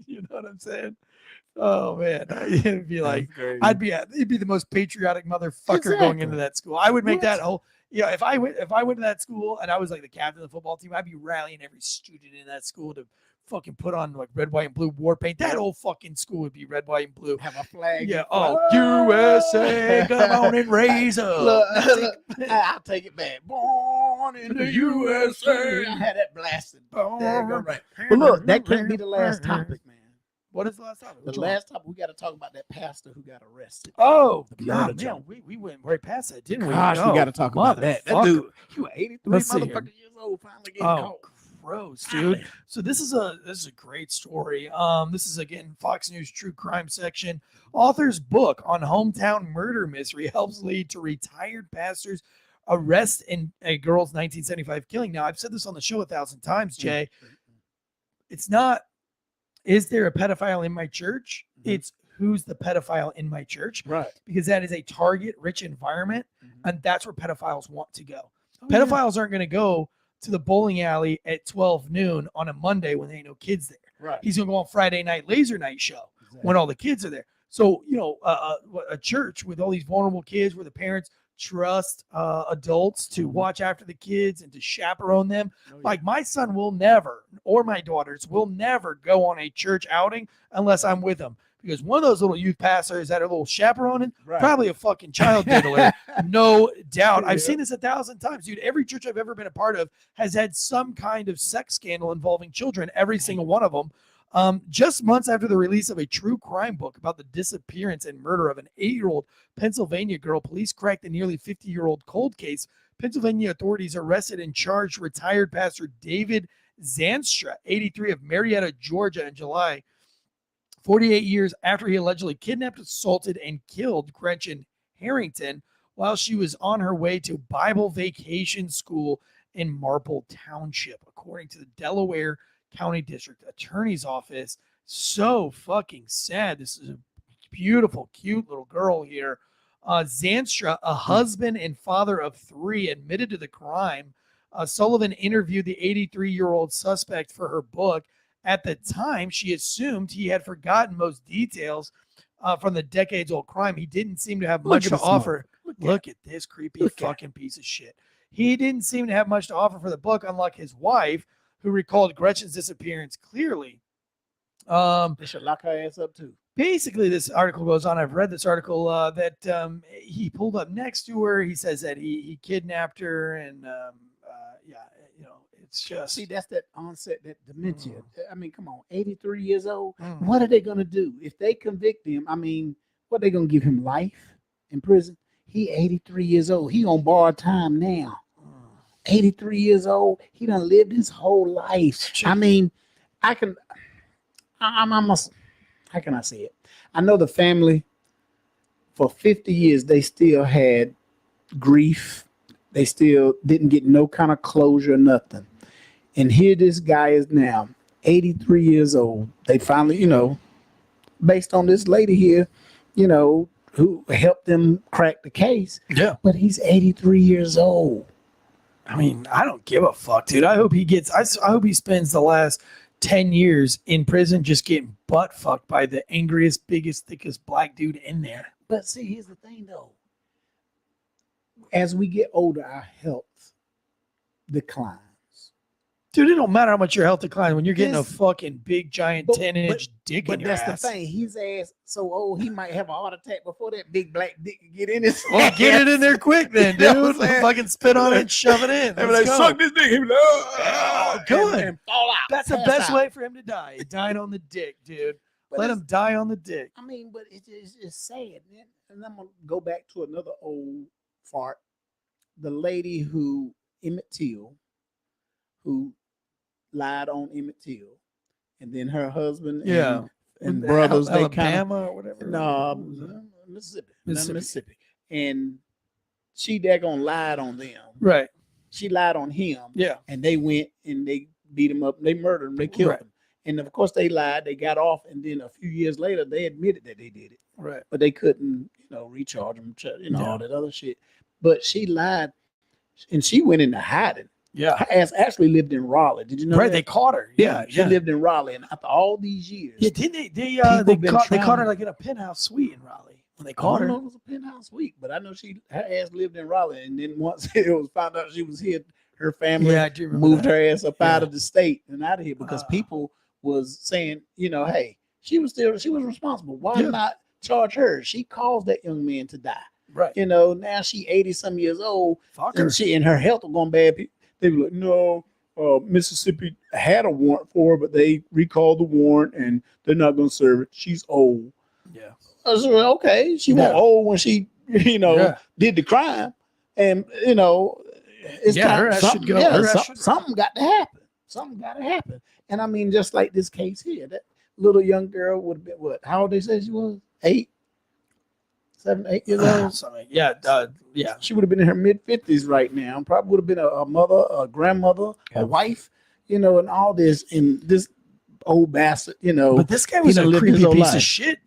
You know what I'm saying? Oh man, it'd be like it'd be the most patriotic motherfucker going into that school. I would make that whole. Yeah, if I went to that school and I was like the captain of the football team, I'd be rallying every student in that school to fucking put on like red, white, and blue war paint. That whole fucking school would be red, white, and blue. Have a flag. Yeah. Oh, USA, come on and raise up. Look, I'll take it back. Born in the USA. I had that blasted. Right. But look, that can't be the last topic, man. What is the last topic? The last topic, we got to talk about that pastor who got arrested. Oh, God, man, we went right past that, didn't we? Gosh, we got to talk about that. That dude, he was 83 motherfucking years old, finally getting caught. Gross, dude. So this is a great story. This is again Fox News true crime section. Author's book on hometown murder mystery helps lead to retired pastor's arrest in a girl's 1975 killing. Now, I've said this on the show 1,000 times, Jay. It's not, is there a pedophile in my church? It's who's the pedophile in my church? Right. Because that is a target-rich environment, and that's where pedophiles want to go. Pedophiles aren't going to go to the bowling alley at 12 noon on a Monday when there ain't no kids there. Right. He's going to go on Friday night laser night show when all the kids are there. So, you know, a church with all these vulnerable kids where the parents trust adults to watch after the kids and to chaperone them. Like my son will never, or my daughters will never go on a church outing unless I'm with them. Because one of those little youth pastors that are a little chaperoning, probably a fucking child diddler, no doubt. I've seen this 1,000 times, dude. Every church I've ever been a part of has had some kind of sex scandal involving children, every single one of them. Just months after the release of a true crime book about the disappearance and murder of an 8-year-old Pennsylvania girl, police cracked a nearly 50-year-old cold case. Pennsylvania authorities arrested and charged retired pastor David Zanstra, 83, of Marietta, Georgia, in July, 48 years after he allegedly kidnapped, assaulted, and killed Gretchen Harrington while she was on her way to Bible Vacation School in Marple Township, according to the Delaware County District Attorney's Office. So fucking sad. This is a beautiful, cute little girl here. Zanstra, a husband and father of 3, admitted to the crime. Sullivan interviewed the 83-year-old suspect for her book. At the time, she assumed he had forgotten most details from the decades-old crime. He didn't seem to have much to offer. Look at this creepy fucking piece of shit. He didn't seem to have much to offer for the book, unlike his wife, who recalled Gretchen's disappearance clearly. They should lock her ass up, too. Basically, this article goes on. I've read this article that he pulled up next to her. He says that he kidnapped her, and it's just, see, that's that onset, that dementia. I mean, come on, 83 years old. What are they gonna do if they convict him? I mean, what, they gonna give him life in prison? He 83 years old. He on borrowed time now. 83 years old. He done lived his whole life. I mean, how can I say it? I know the family for 50 years, they still had grief. They still didn't get no kind of closure, nothing. And here this guy is now, 83 years old. They finally, you know, based on this lady here, you know, who helped them crack the case. Yeah. But he's 83 years old. I mean, I don't give a fuck, dude. I hope he gets, I hope he spends the last 10 years in prison just getting butt fucked by the angriest, biggest, thickest black dude in there. But see, here's the thing, though. As we get older, our health declines. Dude, it don't matter how much your health declines when you're getting a This- fucking big, giant 10-inch dick But in your that's ass. the thing. His ass so old, he might have a heart attack before that big black dick can get in his Well, get it in there quick then, You know what dude. I'm saying? Fucking spit on it and shove it in. They be Let's like, go. suck this dick. He be like, Oh, good. and fall out. That's the pass best out. way for him to die. He died on the dick, dude. But Let it's- him die on the dick. I mean, but it's sad, man. And I'm gonna go back to another old fart. The lady who Emmett Till, who lied on Emmett Till, and then her husband and brothers, they kind Alabama or whatever. of no Mississippi, and she daggone lied on them. Right. She lied on him, Yeah. and they went and they beat him up, they murdered him, they killed Right. him, and of course they lied, they got off, and then a few years later they admitted that they did it, Right. but they couldn't, recharge him, all that other shit. But she lied, and she went into hiding. Yeah. Her ass actually lived in Raleigh. Did you know Right. that? They caught her. Yeah, Yeah. she lived in Raleigh, and after all these years, Yeah. Didn't they? They People been caught her trying- like in a penthouse suite in Raleigh when they I caught don't know her. if it was a penthouse suite, but I know her ass lived in Raleigh, and then once it was found out she was here, her family Yeah, I do remember moved that. her ass up out Yeah. of the state and out of here because people was saying, hey, she was responsible. Why Yeah. not charge her? She caused that young man to die. Right. Now she 80-some years old, Fuck her. and her health was going bad. They were like, no, Mississippi had a warrant for her, but they recalled the warrant and they're not going to serve it. She's old. Yeah. I said, well, okay, she Yeah. was old when she, Yeah. did the crime, and it's Yeah, time. her ass Something, should go. yeah, Her ass should go. something got to happen. Something got to happen. And I mean, just like this case here, that little young girl would have been what? How old they say she was? 7, 8 years old. Something. Yeah. Yeah. She would have been in her mid-50s right now. Probably would have been a mother, a grandmother, a wife, and all this. And this old bastard, But this guy was he a done lived his creepy whole piece life. of shit.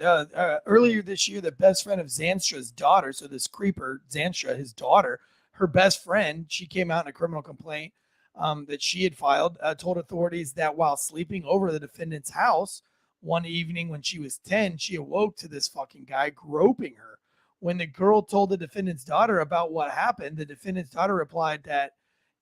Earlier this year, the best friend of Zanstra's daughter, so this creeper, Zanstra, his daughter, her best friend, she came out in a criminal complaint that she had filed, told authorities that while sleeping over the defendant's house one evening when she was 10, she awoke to this fucking guy groping her. When the girl told the defendant's daughter about what happened, the defendant's daughter replied that,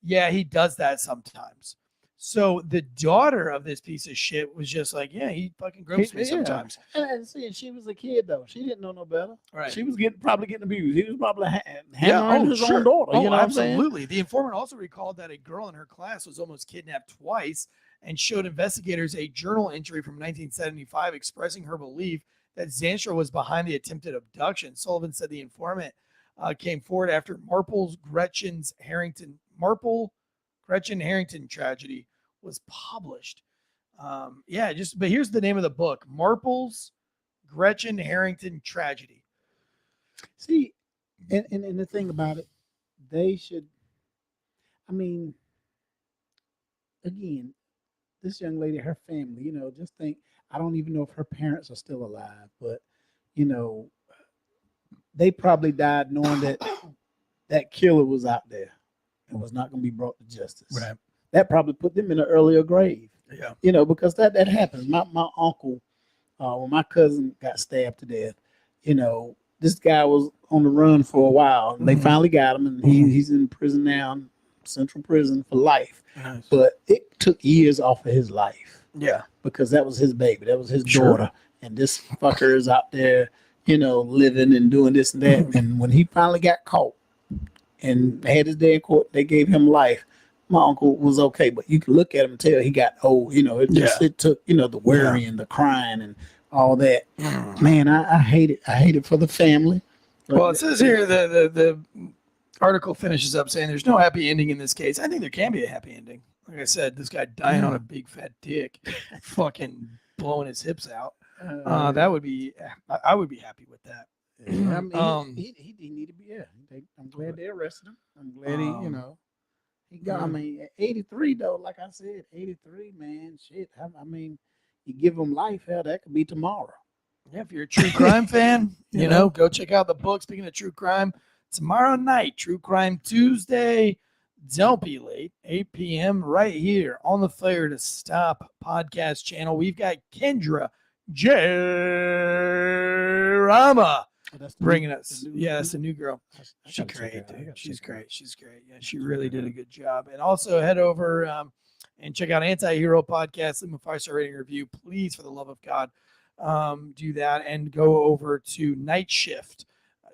yeah, he does that sometimes. So the daughter of this piece of shit was just like, yeah, he fucking gropes me Yeah. sometimes. And see, she was a kid though. She didn't know no better. Right. She was probably getting abused. He was probably hammering his sure. own daughter. Oh, You know what I'm saying? absolutely. The informant also recalled that a girl in her class was almost kidnapped twice and showed investigators a journal entry from 1975 expressing her belief that Zanstra was behind the attempted abduction. Sullivan said the informant came forward after Gretchen Harrington tragedy was published. But here's the name of the book: Marple's Gretchen Harrington tragedy. See, and the thing about it, they should. I mean, again, this young lady, her family, just think. I don't even know if her parents are still alive, but they probably died knowing that that killer was out there and was not going to be brought to justice. Right. That probably put them in an earlier grave. Yeah. Because that happens. My uncle, when my cousin got stabbed to death, this guy was on the run for a while, and they finally got him, and he's in prison now, central prison for life. Nice. But it took years off of his life. Yeah. Because that was his baby, that was his Sure. daughter, and this fucker is out there, living and doing this and that. And when he finally got caught and had his day in court, they gave him life. My uncle was okay, but you can look at him and tell he got old. It took the worrying, the crying, and all that. Man, I hate it. I hate it for the family. Well, it says here the article finishes up saying there's no happy ending in this case. I think there can be a happy ending. Like I said, this guy dying on a big fat dick, fucking blowing his hips out. That would be. I would be happy with that. I mean, he need to be. Yeah, I'm glad they arrested him. I'm glad he got. I mean, at 83 though, like I said, 83, man, shit. I mean, you give him life, hell, that could be tomorrow. Yeah, if you're a true crime fan, go check out the book. Speaking of true crime, tomorrow night, True Crime Tuesday. Don't be late, 8 p.m. right here on the Fair to Stop podcast channel. We've got Kendra J. Rama bringing us. Yeah, that's the new girl. She's great, dude. She's great. She's great. Yeah, she really did a good job. And also head over and check out Anti-Hero Podcast. Leave them a 5-star rating review. Please, for the love of God, do that. And go over to Night Shift,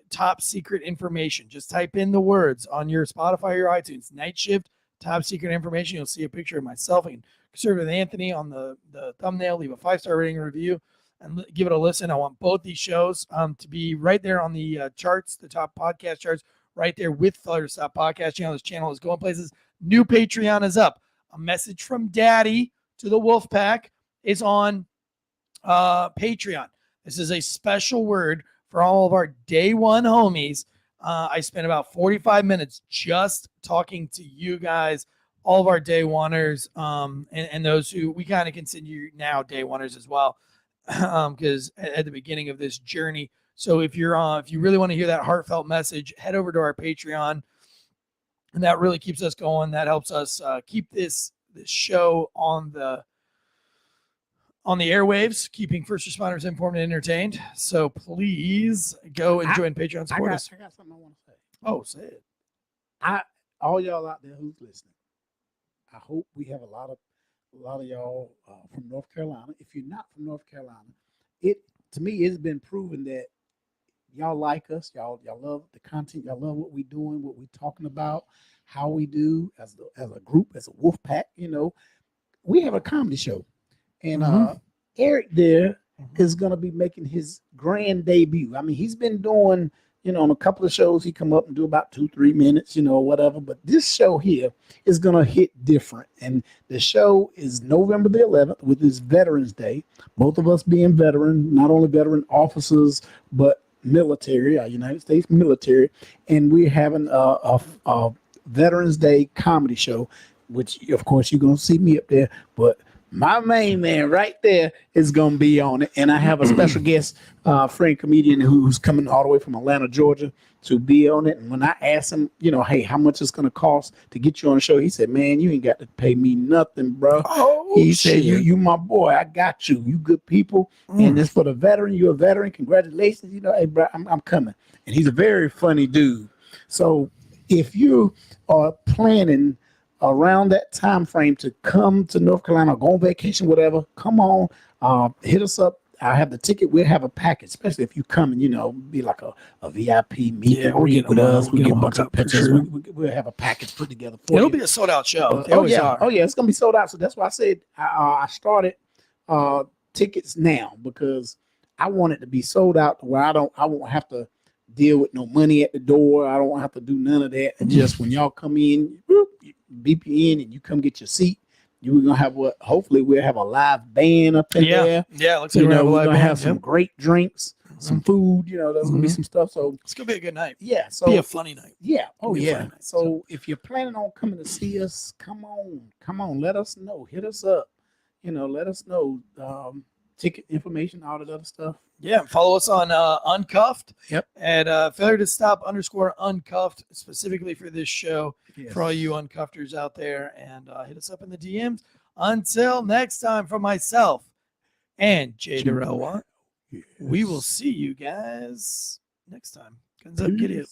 Top Secret Information. Just type in the words on your Spotify or your iTunes. Night Shift, Top Secret Information. You'll see a picture of myself and Conservative Anthony on the thumbnail. Leave a 5-star rating review and give it a listen. I want both these shows to be right there on the charts, the top podcast charts, right there with Failure to Stop Podcast channel. This channel is going places. New Patreon is up. A message from Daddy to the Wolfpack is on Patreon. This is a special word for all of our day one homies. I spent about 45 minutes just talking to you guys, all of our day oneers, and those who we kind of consider now day oneers as well. Because at the beginning of this journey. So if you really want to hear that heartfelt message, head over to our Patreon, and that really keeps us going. That helps us keep this show on the airwaves, keeping first responders informed and entertained. So please go and join Patreon. Support us. I got something I want to say. Oh, say it. All y'all out there who's listening, I hope we have a lot of y'all from North Carolina. If you're not from North Carolina, to me it's been proven that y'all like us, y'all love the content, y'all love what we doing, what we talking about, how we do as a group, as a wolf pack. We have a comedy show, and Eric there is gonna be making his grand debut. I mean, he's been doing on a couple of shows, he come up and do about 2-3 minutes, or whatever. But this show here is going to hit different. And the show is November the 11th with this Veterans Day. Both of us being veteran, not only veteran officers, but military, our United States military. And we're having a Veterans Day comedy show, which, of course, you're going to see me up there. But my main man right there is going to be on it. And I have a special guest, friend comedian who's coming all the way from Atlanta, Georgia to be on it. And when I asked him, hey, how much it's going to cost to get you on the show? He said, man, you ain't got to pay me nothing, bro. He said, you my boy. I got you. You good people. And it's for the veteran. You're a veteran. Congratulations. Hey, bro, I'm coming. And he's a very funny dude. So if you are planning around that time frame to come to North Carolina, go on vacation, whatever, come on, hit us up. I have the ticket. We'll have a package, especially if you come and, be like a VIP meet and greet with us. We get a bunch of pictures. We'll have a package put together for you. It'll be a sold-out show. They always are. Oh, yeah, it's going to be sold out. So that's why I said I started tickets now, because I want it to be sold out to where I won't have to deal with no money at the door. I don't have to do none of that. And just when y'all come in, beep you in and you come get your seat. You're gonna have hopefully we'll have a live band up in there. Yeah, looks like we're gonna have some great drinks, some food, there's gonna be some stuff. So it's gonna be a good night. Yeah, so be a funny night. Yeah. Oh yeah. So if you're planning on coming to see us, come on, let us know. Hit us up. Let us know. Ticket information, all that other stuff. Yeah, follow us on Uncuffed. Yep. At Failure to Stop _Uncuffed, specifically for this show, for all you Uncuffers out there, and hit us up in the DMs. Until next time, from myself and Jay Derrell, we will see you guys next time. Guns up, giddy up.